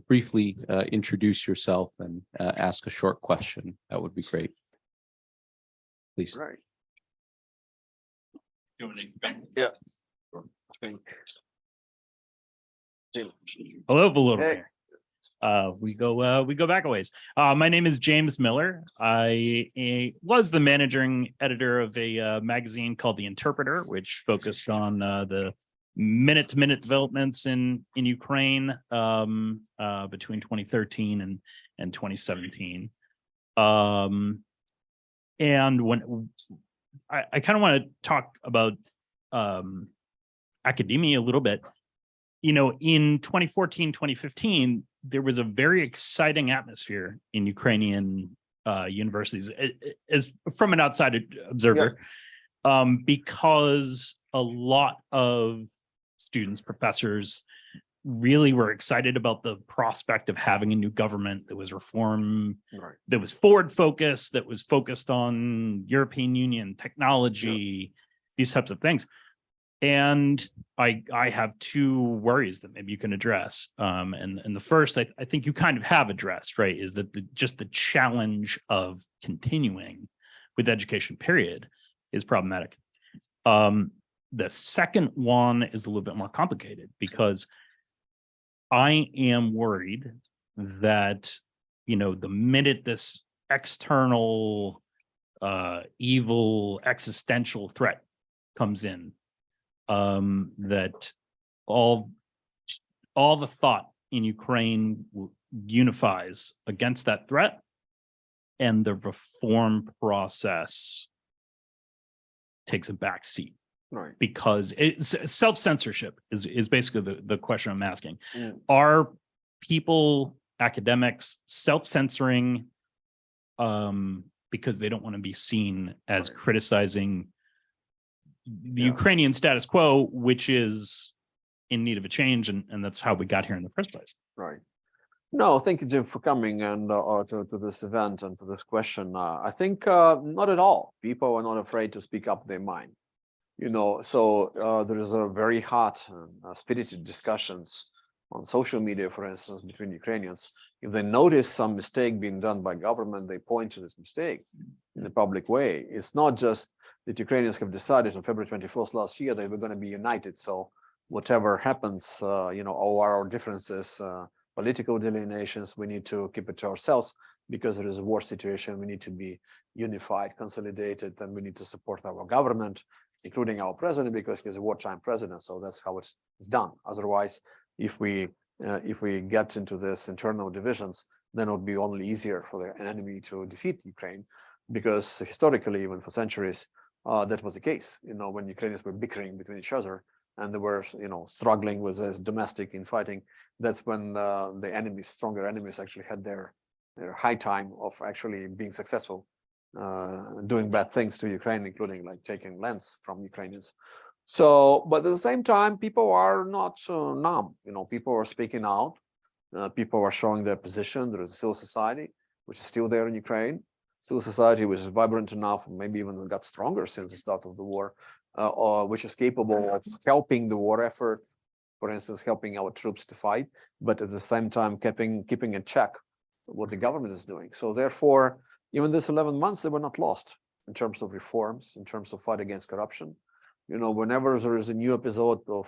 briefly introduce yourself and ask a short question, that would be great. Please. Right. Yeah. Hello, Volodymyr. Hey. We go back a ways. My name is James Miller. I was the managing editor of a magazine called The Interpreter, which focused on the minute-to-minute developments in Ukraine between 2013 and 2017. And when I kind of want to talk about academia a little bit, in 2014, 2015, there was a very exciting atmosphere in Ukrainian universities, as from an outside observer, because a lot of students, professors really were excited about the prospect of having a new government that was reform, that was forward focused, that was focused on European Union technology, these types of things. And I have two worries that maybe you can address. And the first, I think you kind of have addressed, right, is that just the challenge of continuing with education, period, is problematic. The second one is a little bit more complicated because I am worried that, the minute this external evil existential threat comes in, that all the thought in Ukraine unifies against that threat, and the reform process takes a back seat. Right. Because it's self-censorship is basically the question I'm asking. Mm. Are people, academics, self-censoring because they don't want to be seen as criticizing the Ukrainian status quo, which is in need of a change, and that's how we got here in the first place? Right. No, thank you, Jim, for coming and to this event and to this question. I think not at all. People are not afraid to speak up their mind. So there is a very hot and spirited discussions on social media, for instance, between Ukrainians. If they notice some mistake being done by government, they point to this mistake in a public way. It's not just that Ukrainians have decided on February 24th last year that we're going to be united. So whatever happens, all our differences, political delineations, we need to keep it to ourselves because there is a war situation. We need to be unified, consolidated, and we need to support our government, including our president, because he's a wartime president. So that's how it's done. Otherwise, if we get into this internal divisions, then it would be only easier for an enemy to defeat Ukraine, because historically, even for centuries, that was the case. When Ukrainians were bickering between each other and they were, struggling with this domestic infighting, that's when the enemies, stronger enemies, actually had their high time of actually being successful, doing bad things to Ukraine, including like taking lands from Ukrainians. So, but at the same time, people are not numb. People are speaking out. People are showing their position. There is a civil society, which is still there in Ukraine. Civil society, which is vibrant enough, maybe even got stronger since the start of the war, or which is capable of helping the war effort, for instance, helping our troops to fight, but at the same time, keeping in check what the government is doing. So therefore, even this 11 months, they were not lost in terms of reforms, in terms of fight against corruption. Whenever there is a new episode of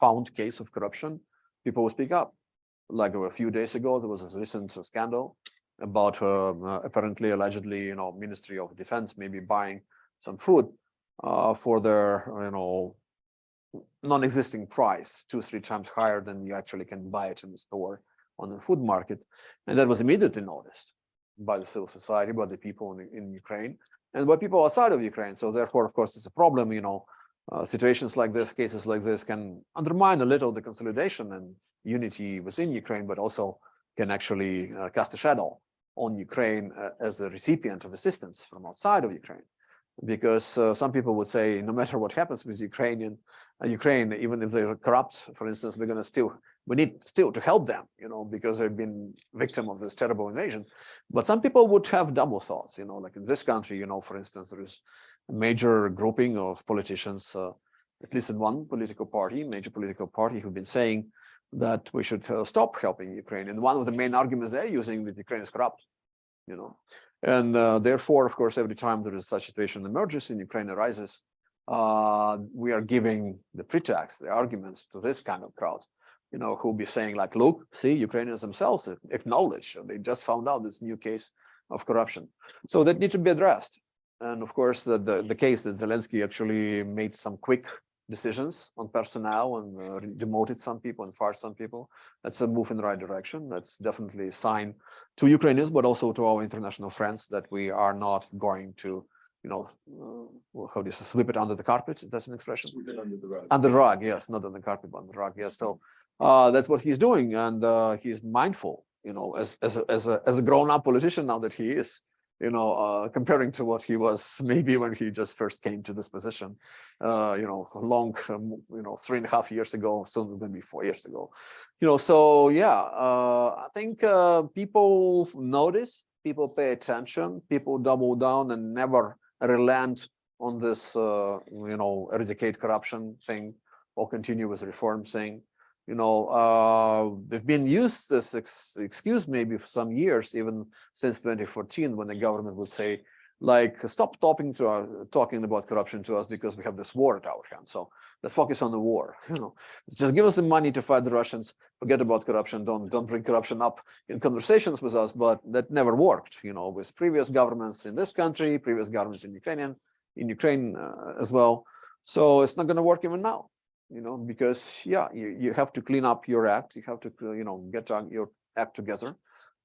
found case of corruption, people will speak up. like a few days ago, there was a recent scandal about apparently, allegedly, Ministry of Defense maybe buying some food for their, non-existing price, 2-3 times higher than you actually can buy it in the store on the food market. And that was immediately noticed by the civil society, by the people in Ukraine, and by people outside of Ukraine. So therefore, of course, it's a problem, situations like this, cases like this can undermine a little the consolidation and unity within Ukraine, but also can actually cast a shadow on Ukraine as a recipient of assistance from outside of Ukraine. Because some people would say, no matter what happens with Ukraine, even if they're corrupt, for instance, we need still to help them, because they've been victim of this terrible invasion. But some people would have double thoughts, like in this country, for instance, there is a major grouping of politicians, at least in one major political party, who've been saying that we should stop helping Ukraine. And one of the main arguments they're using that Ukraine is corrupt, And therefore, of course, every time there is such a situation emerges in Ukraine arises, we are giving the pretext, the arguments to this kind of crowd, who'll be saying like, look, see, Ukrainians themselves acknowledge, they just found out this new case of corruption. So that needs to be addressed. And of course, the case that Zelensky actually made some quick decisions on personnel and demoted some people and fired some people, that's a move in the right direction. That's definitely a sign to Ukrainians, but also to our international friends that we are not going to, how do you say, sweep it under the carpet? That's an expression. Sweep it under the rug. Under the rug, yes, not on the carpet, but on the rug, yes. So that's what he's doing, and he's mindful, as a grown-up politician now that he is, comparing to what he was maybe when he just first came to this position, long, 3.5 years ago, soon it's going to be 4 years ago, so yeah, I think people notice, people pay attention, people double down and never relent on this, eradicate corruption thing or continue with reform thing. They've been used this excuse maybe for some years, even since 2014, when the government would say, like, stop talking about corruption to us because we have this war at our hands. So let's focus on the war. Just give us the money to fight the Russians. Forget about corruption. Don't bring corruption up in conversations with us. But that never worked. With previous governments in this country, previous governments in Ukraine as well. So it's not going to work even now. Because you have to clean up your act. You have to, get your act together,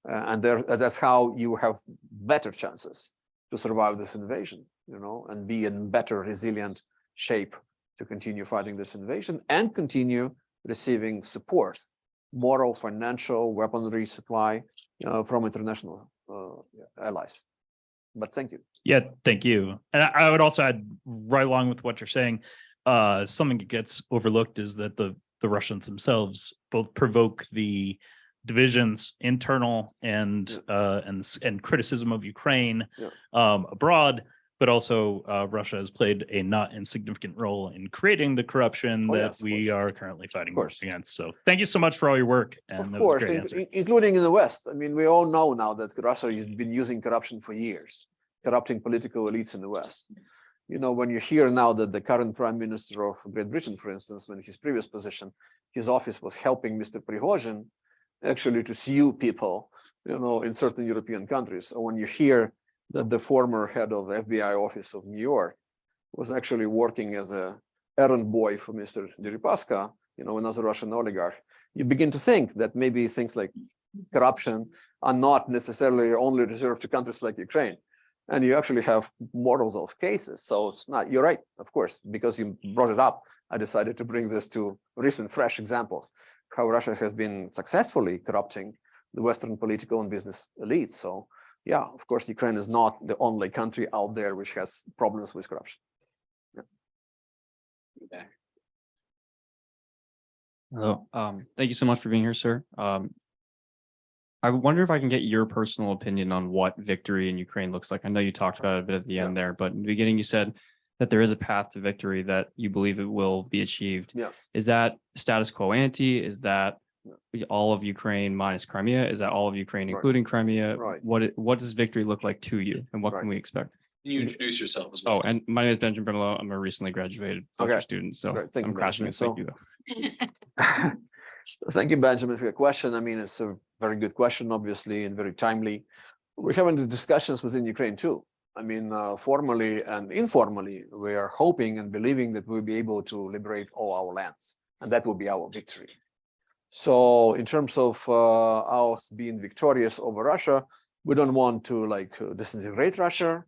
and that's how you have better chances to survive this invasion, and be in better resilient shape to continue fighting this invasion and continue receiving support, moral, financial, weaponry supply from international allies. But thank you. Yeah, thank you. And I would also add right along with what you're saying. Something that gets overlooked is that the Russians themselves both provoke the divisions, internal and criticism of Ukraine abroad, but also Russia has played a not insignificant role in creating the corruption that we are currently fighting against. So thank you so much for all your work. And of that was a course, great answer. Including in the West. I mean, we all know now that Russia has been using corruption for years, corrupting political elites in the West. When you hear now that the current Prime Minister of Great Britain, for instance, when his previous position, his office was helping Mr. Prigozhin actually to sue people, in certain European countries. Or when you hear that the former head of the FBI office of New York was actually working as an errand boy for Mr. Deripaska, another Russian oligarch, you begin to think that maybe things like corruption are not necessarily only reserved to countries like Ukraine. And you actually have more of those cases. So it's not, you're right, of course, because you brought it up, I decided to bring this to recent fresh examples, how Russia has been successfully corrupting the Western political and business elites. So yeah, of course, Ukraine is not the only country out there which has problems with corruption. Okay. Hello. Thank you so much for being here, sir. I wonder if I can get your personal opinion on what victory in Ukraine looks like. I know you talked about it a bit at the end there, but in the beginning you said that there is a path to victory, that you believe it will be achieved. Yes. Is that status quo ante? Is that all of Ukraine minus Crimea? Is that all of Ukraine, including Crimea? Right. What does victory look like to you, and what can we expect? Can you introduce yourself as well? Oh, and my name is Benjamin Brimlow. I'm a recently graduated Fletcher student, so Great. Thank I'm you, crashing Benjamin. it. Thank you, though. Thank you, Benjamin, for your question. I mean, it's a very good question, obviously, and very timely. We're having the discussions within Ukraine too. I mean, formally and informally, we are hoping and believing that we'll be able to liberate all our lands, and that will be our victory. So in terms of us being victorious over Russia, we don't want to like disintegrate Russia,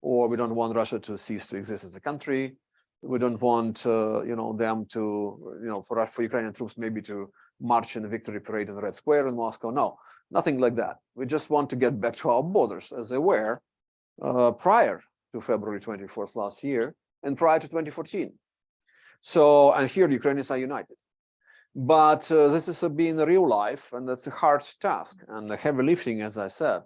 or we don't want Russia to cease to exist as a country. We don't want them to for Ukrainian troops maybe to march in a victory parade in the Red Square in Moscow. No, nothing like that. We just want to get back to our borders as they were prior to February 24th last year and prior to 2014. So, and here the Ukrainians are united. But this is being real life, and that's a hard task and the heavy lifting, as I said.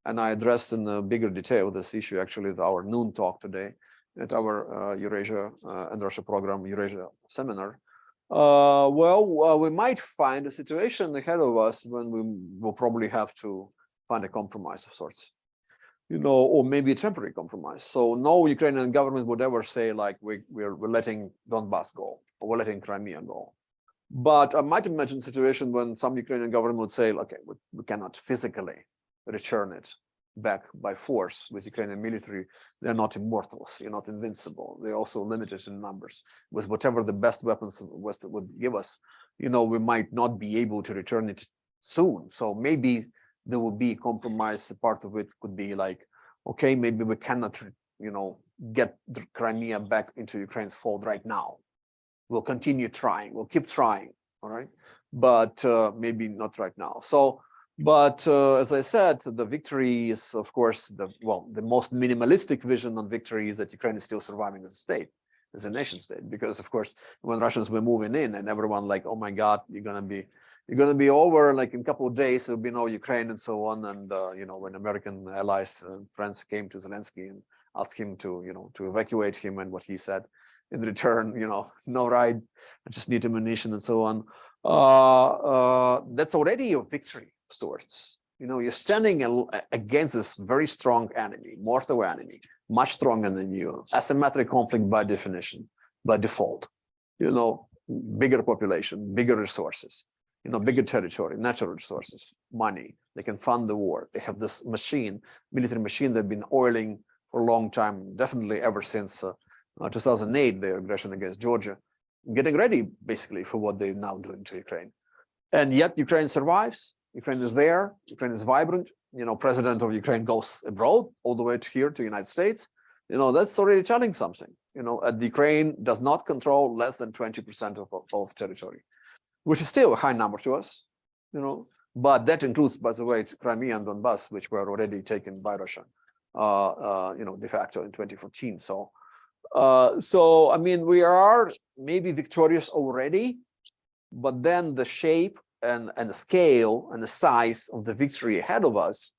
And I addressed in bigger detail this issue actually at our noon talk today at our Eurasia and Russia program, Eurasia seminar. We might find a situation ahead of us when we will probably have to find a compromise of sorts, or maybe a temporary compromise. So no Ukrainian government would ever say like we're letting Donbass go or we're letting Crimea go. But I might imagine a situation when some Ukrainian government would say, okay, we cannot physically return it back by force with Ukrainian military. They're not immortals, you're not invincible. They're also limited in numbers. With whatever the best weapons the West would give us, we might not be able to return it soon. So maybe there will be a compromise. Part of it could be like, okay, maybe we cannot, get the Crimea back into Ukraine's fold right now. We'll continue trying, we'll keep trying, all right? But maybe not right now. So, but as I said, the victory is, of course, the most minimalistic vision on victory is that Ukraine is still surviving as a state, as a nation state. Because of course, when Russians were moving in and everyone like, oh my God, you're gonna be over like in a couple of days, there'll be no Ukraine and so on. And when American allies and friends came to Zelensky and asked him to evacuate him, and what he said in return, no ride, I just need ammunition and so on. That's already a victory of sorts. You're standing against this very strong enemy, mortal enemy, much stronger than you, asymmetric conflict by definition, by default. Bigger population, bigger resources, bigger territory, natural resources, money. They can fund the war. They have this machine, military machine they've been oiling for a long time, definitely ever since 2008, their aggression against Georgia, getting ready basically for what they're now doing to Ukraine. And yet Ukraine survives. Ukraine is there. Ukraine is vibrant. President of Ukraine goes abroad all the way to here to the United States. That's already telling something. Ukraine does not control less than 20% of territory, which is still a high number to us. But that includes, by the way, Crimea and Donbass, which were already taken by Russia, de facto in 2014. So I mean, we are maybe victorious already, but then the shape and the scale and the size of the victory ahead of us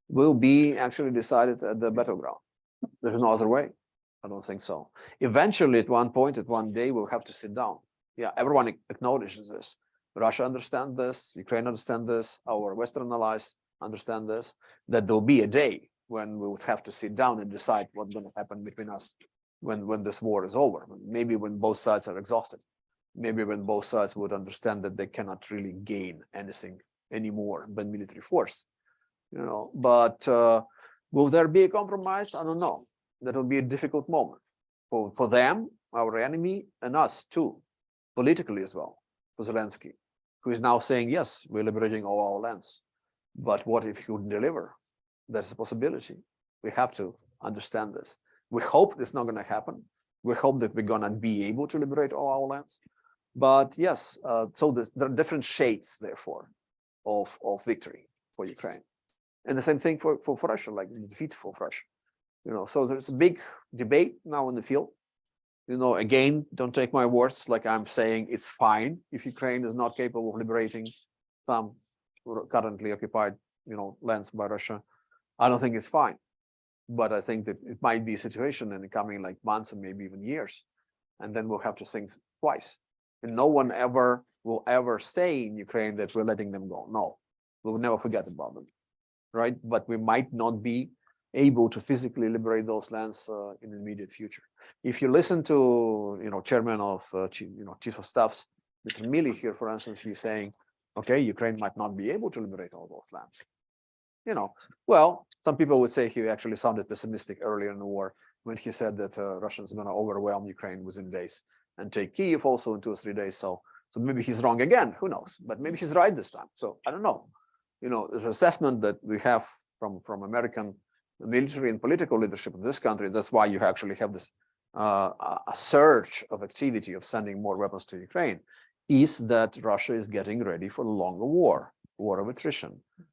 will be actually decided at the battleground. There's no other way. I don't think so. Eventually, at one point, at one day, we'll have to sit down. Yeah, everyone acknowledges this. Russia understands this, Ukraine understands this, our Western allies understand this, that there'll be a day when we would have to sit down and decide what's going to happen between us when this war is over. Maybe when both sides are exhausted. Maybe when both sides would understand that they cannot really gain anything anymore but military force. But will there be a compromise? I don't know. That will be a difficult moment for them, our enemy, and us too, politically as well, for Zelensky, who is now saying, yes, we're liberating all our lands. But what if he wouldn't deliver? That's a possibility. We have to understand this. We hope it's not going to happen. We hope that we're going to be able to liberate all our lands. But yes, so there are different shades, therefore, of victory for Ukraine. And the same thing for Russia, like the defeat for Russia. So there's a big debate now in the field. Again, don't take my words like I'm saying it's fine if Ukraine is not capable of liberating some currently occupied, lands by Russia. I don't think it's fine. But I think that it might be a situation in the coming like months or maybe even years. And then we'll have to think twice. And no one will ever say in Ukraine that we're letting them go. No, we will never forget about them, right? But we might not be able to physically liberate those lands in the immediate future. If you listen to, chairman of, chief of staffs, Mr. Milley here, for instance, he's saying, okay, Ukraine might not be able to liberate all those lands. You know, well, some people would say he actually sounded pessimistic earlier in the war when he said that Russians are going to overwhelm Ukraine within days and take Kyiv also in 2 or 3 days. So maybe he's wrong again. Who knows? But maybe he's right this time. So I don't know. You know, the assessment that we have from American military and political leadership in this country. That's why you actually have this a surge of activity of sending more weapons to Ukraine. Is that Russia is getting ready for a longer war of attrition,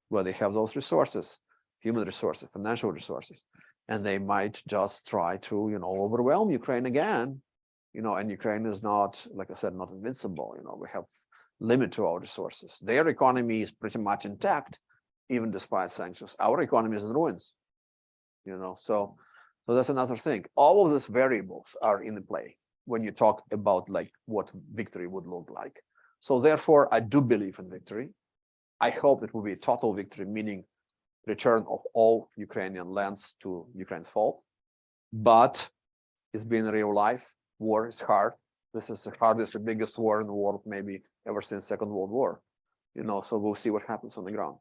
where they have those resources, human resources, financial resources, and they might just try to, you know, overwhelm Ukraine again, you know, and Ukraine is not, like I said, not invincible. You know, we have limit to our resources. Their economy is pretty much intact, even despite sanctions. Our economy is in ruins, you know, so that's another thing. All of these variables are in play when you talk about like what victory would look like. So therefore, I do believe in victory. I hope it will be a total victory, meaning return of all Ukrainian lands to Ukraine's fault. But it's been real life. War is hard. This is the hardest, the biggest war in the world, maybe ever since Second World War. You know, so we'll see what happens on the ground.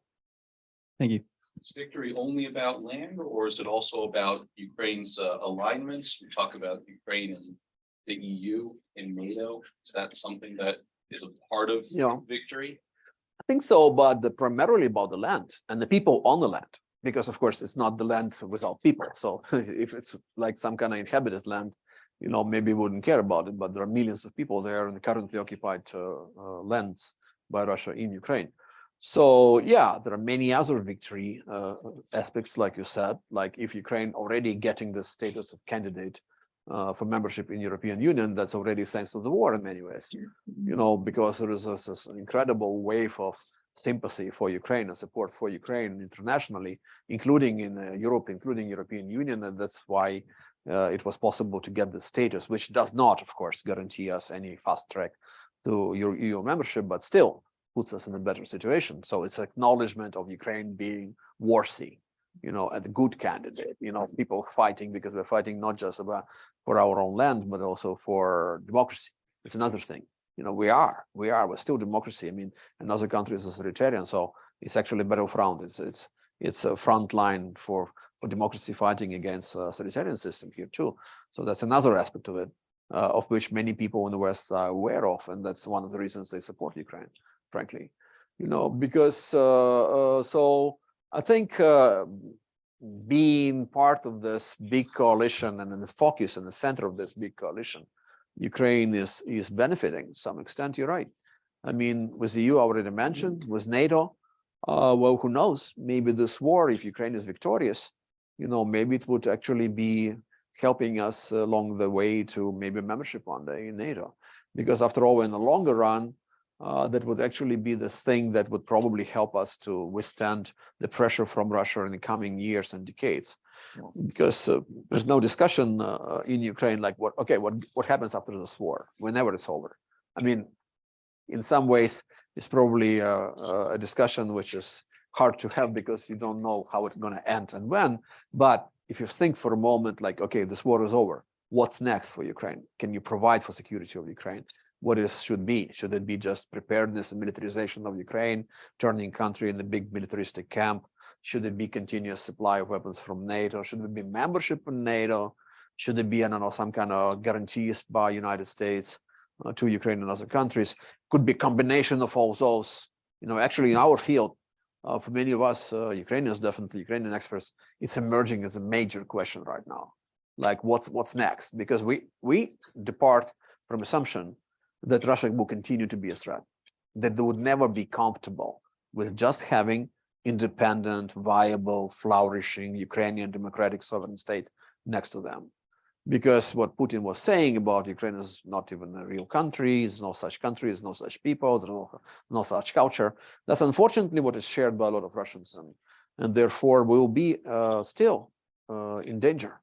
Thank you. Is victory only about land, or is it also about Ukraine's alignments? We talk about Ukraine and the EU and NATO. Is that something that is a part of victory? I think so, but primarily about the land and the people on the land, because of course it's not the land without people. So if it's like some kind of inhabited land, you know, maybe we wouldn't care about it, but there are millions of people there in the currently occupied lands by Russia in Ukraine. So yeah, there are many other victory aspects, like you said, like if Ukraine already getting the status of candidate for membership in European Union, that's already thanks to the war in many ways, you know, because there is this incredible wave of sympathy for Ukraine and support for Ukraine internationally, including in Europe, including European Union, and that's why it was possible to get the status, which does not, of course, guarantee us any fast track to EU membership, but still puts us in a better situation. So it's acknowledgement of Ukraine being worthy, you know, a good candidate, you know, people fighting because we're fighting not just about for our own land, but also for democracy. It's another thing. You know, we're still democracy. I mean, in other countries it's authoritarian, so it's actually a battleground. It's a front line for democracy fighting against authoritarian system here too. So that's another aspect of it, of which many people in the West are aware of, and that's one of the reasons they support Ukraine, frankly, you know, because so I think being part of this big coalition and in the focus in the center of this big coalition, Ukraine is benefiting to some extent. You're right. I mean, with the EU, I already mentioned, with NATO, well, who knows? Maybe this war, if Ukraine is victorious, you know, maybe it would actually be helping us along the way to maybe membership one day in NATO. Because after all, in the longer run, that would actually be the thing that would probably help us to withstand the pressure from Russia in the coming years and decades. Because there's no discussion in Ukraine like what happens after this war, whenever it's over. I mean, in some ways, it's probably a discussion which is hard to have because you don't know how it's going to end and when. But if you think for a moment, like, okay, this war is over, what's next for Ukraine? Can you provide for security of Ukraine? What should be? Should it be just preparedness and militarization of Ukraine, turning country in the big militaristic camp? Should it be continuous supply of weapons from NATO? Should it be membership in NATO? Should it be, I don't know, some kind of guarantees by United States to Ukraine and other countries? Could be a combination of all those. You know, actually in our field, for many of us, Ukrainians, definitely Ukrainian experts, it's emerging as a major question right now. Like what's next? Because we depart from assumption that Russia will continue to be a threat, that they would never be comfortable with just having independent, viable, flourishing Ukrainian democratic sovereign state next to them. Because what Putin was saying about Ukraine is not even a real country, there's no such country, there's no such people, there's no such culture. That's unfortunately what is shared by a lot of Russians, and therefore we will be still in danger,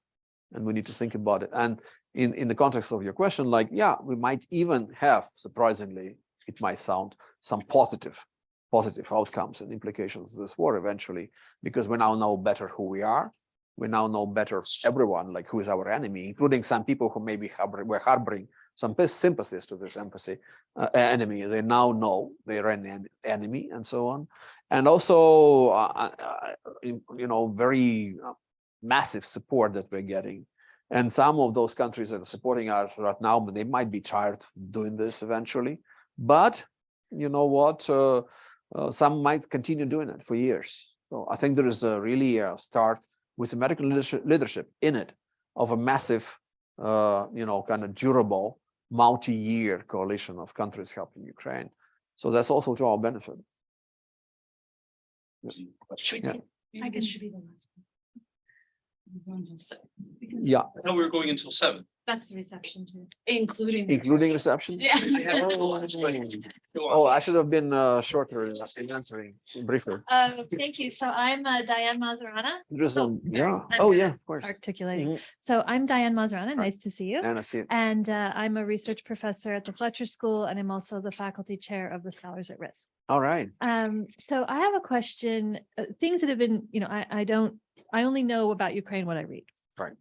and we need to think about it. And in the context of your question, like, yeah, we might even have, surprisingly, it might sound, some positive outcomes and implications of this war eventually, because we now know better who we are. We now know better everyone, like who is our enemy, including some people who maybe were harboring some sympathies to this enemy. They now know they're an enemy and so on. And also, very massive support that we're getting. And some of those countries that are supporting us right now, but they might be tired of doing this eventually. But you know what? Some might continue doing it for years. So I think there is really a start with American leadership in it of a massive, kind of durable, multi-year coalition of countries helping Ukraine. So that's also to our benefit. Yeah. Maybe this should be the last one. We're going to se- because Yeah, I thought we were going until 7. That's the reception too. Including. the including reception. reception. Yeah. Go Oh, on. I should have been shorter in answering briefly. Thank you. So I'm Diane Mazarana, Yeah. I'm Oh, gonna yeah, of course. articulating. Mhm. So I'm Diane Mazarana. Hi. Nice to see you. And I see it. And I'm a research professor at the Fletcher School, and I'm also the faculty chair of the Scholars at Risk. All right. So I have a question, things that have been, I only know about Ukraine what I read. Right.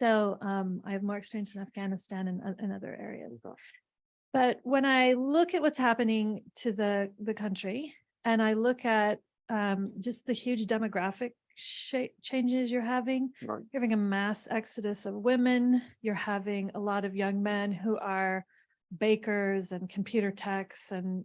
So I have more experience in Afghanistan and other areas. Okay. But when I look at what's happening to the country, and I look at just the huge demographic changes you're having, Right. you're having a mass exodus of women, you're having a lot of young men who are bakers and computer techs and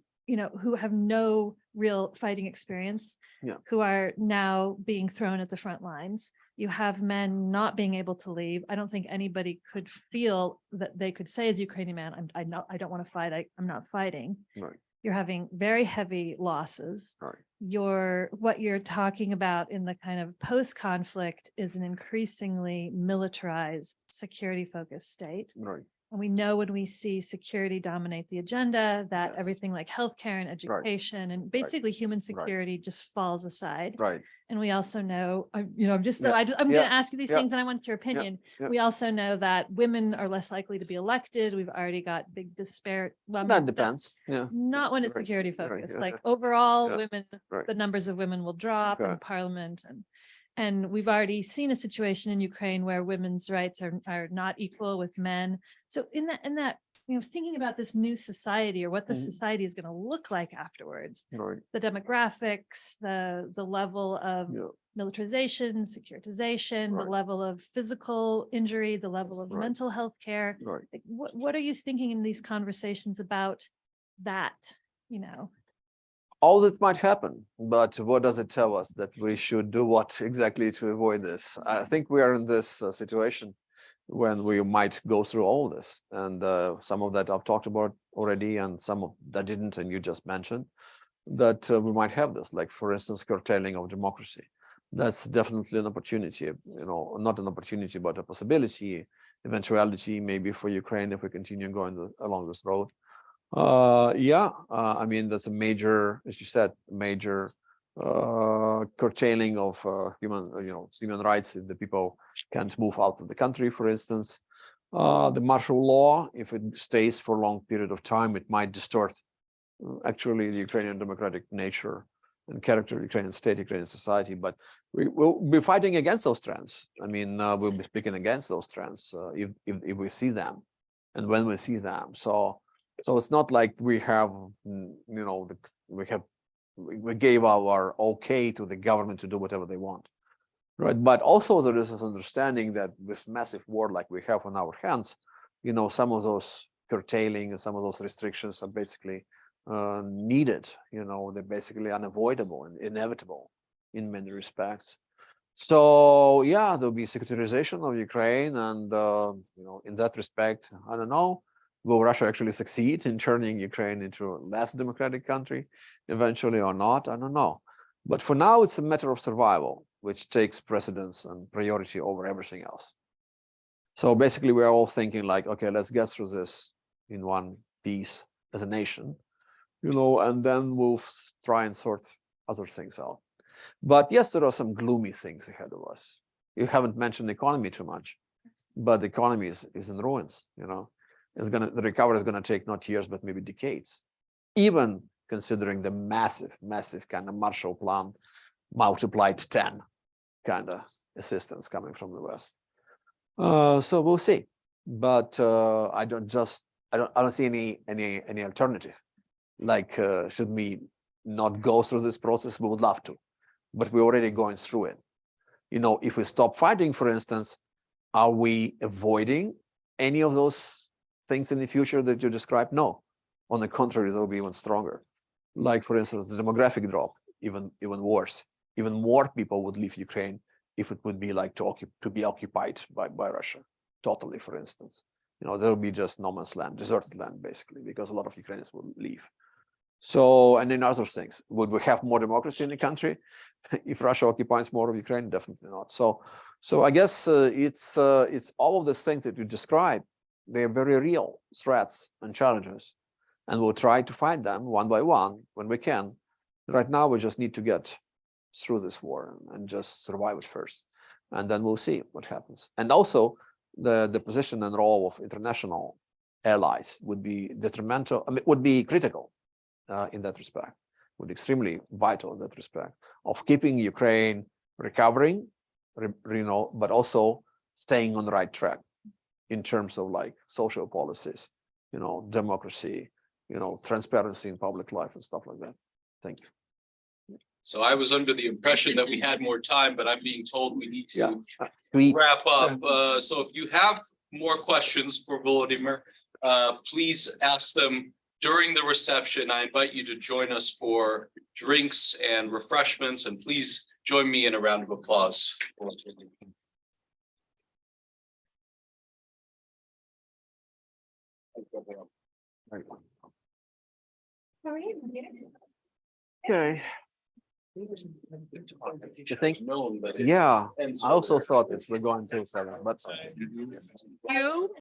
who have no real fighting experience, Yeah. who are now being thrown at the front lines. You have men not being able to leave. I don't think anybody could feel that they could say as a Ukrainian man, I don't want to fight. I'm not fighting. Right. You're having very heavy losses. Right. What you're talking about in the kind of post-conflict is an increasingly militarized, security-focused state. Right. And we know when we see security dominate the agenda, that Yes. everything like healthcare and education and basically human security just falls aside. Right. And we also know, I'm just Yeah. I'm Yeah. going to ask you these Yeah. things and I want your opinion. Yeah. We also know that women are less likely to be elected. We've already got big disparate. Well, That depends. Yeah. not when it's Right, security right, focused, yeah, like yeah. overall Yeah, women, right. the numbers of women will drop in Okay. parliament and we've already seen a situation in Ukraine where women's rights are not equal with men. So in that, thinking about this new society or what the Mhm. society is going to look like afterwards, Right. the demographics, the level of Yeah. militarization, securitization, the Right. level of physical injury, the level of Right. mental health care. Right. Like, what are you thinking in these conversations about that, All that might happen, but what does it tell us that we should do what exactly to avoid this? I think we are in this situation when we might go through all this, and some of that I've talked about already, and some of that didn't, and you just mentioned that we might have this, like for instance, curtailing of democracy. That's definitely an opportunity, not an opportunity, but a possibility, eventuality maybe for Ukraine if we continue going along this road. I mean, that's a major, as you said, major curtailing of human rights if the people can't move out of the country, for instance. The martial law, if it stays for a long period of time, it might distort actually the Ukrainian democratic nature and character of Ukrainian state, Ukrainian society. But we will be fighting against those trends. I mean, we'll be speaking against those trends if we see them and when we see them. So it's not like we have, we gave our okay to the government to do whatever they want, right? But also there is this understanding that with massive war like we have on our hands, some of those curtailing and some of those restrictions are basically needed. They're basically unavoidable and inevitable in many respects. So yeah, there'll be secularization of Ukraine, and in that respect, I don't know. Will Russia actually succeed in turning Ukraine into a less democratic country eventually or not? I don't know. But for now, it's a matter of survival, which takes precedence and priority over everything else. So basically, we're all thinking like, okay, let's get through this in one piece as a nation, and then we'll try and sort other things out. But yes, there are some gloomy things ahead of us. You haven't mentioned the economy too much, but the economy is in ruins, the recovery is going to take not years, but maybe decades, even considering the massive kind of Marshall Plan multiplied 10 kind of assistance coming from the West. So we'll see. But I don't just I don't see any alternative. Like, should we not go through this process? We would love to, but we're already going through it. You know, if we stop fighting, for instance, are we avoiding any of those things in the future that you described? No, on the contrary, they'll be even stronger. Like, for instance, the demographic drop, even worse. Even more people would leave Ukraine if it would be like to be occupied by Russia, totally, for instance. You know, there will be just no man's land, deserted land, basically, because a lot of Ukrainians will leave. So, and then other things, would we have more democracy in the country if Russia occupies more of Ukraine? Definitely not. So I guess it's all of these things that you describe. They're very real threats and challenges, and we'll try to fight them one by one when we can. Right now, we just need to get through this war and just survive it first, and then we'll see what happens. And also, the position and role of international allies would be detrimental. I mean, would be critical in that respect. Would be extremely vital in that respect of keeping Ukraine recovering, you know, but also staying on the right track in terms of like social policies, you know, democracy, you know, transparency in public life and stuff like that. Thank you. So I was under the impression that we had more time, but I'm being told we need to Tweet. wrap up. So if you have more questions for Volodymyr, please ask them during the reception. I invite you to join us for drinks and refreshments, and please join me in a round of applause. Okay. You think? Known that it Yeah, ends I also earlier. thought this. We're going to 7, but You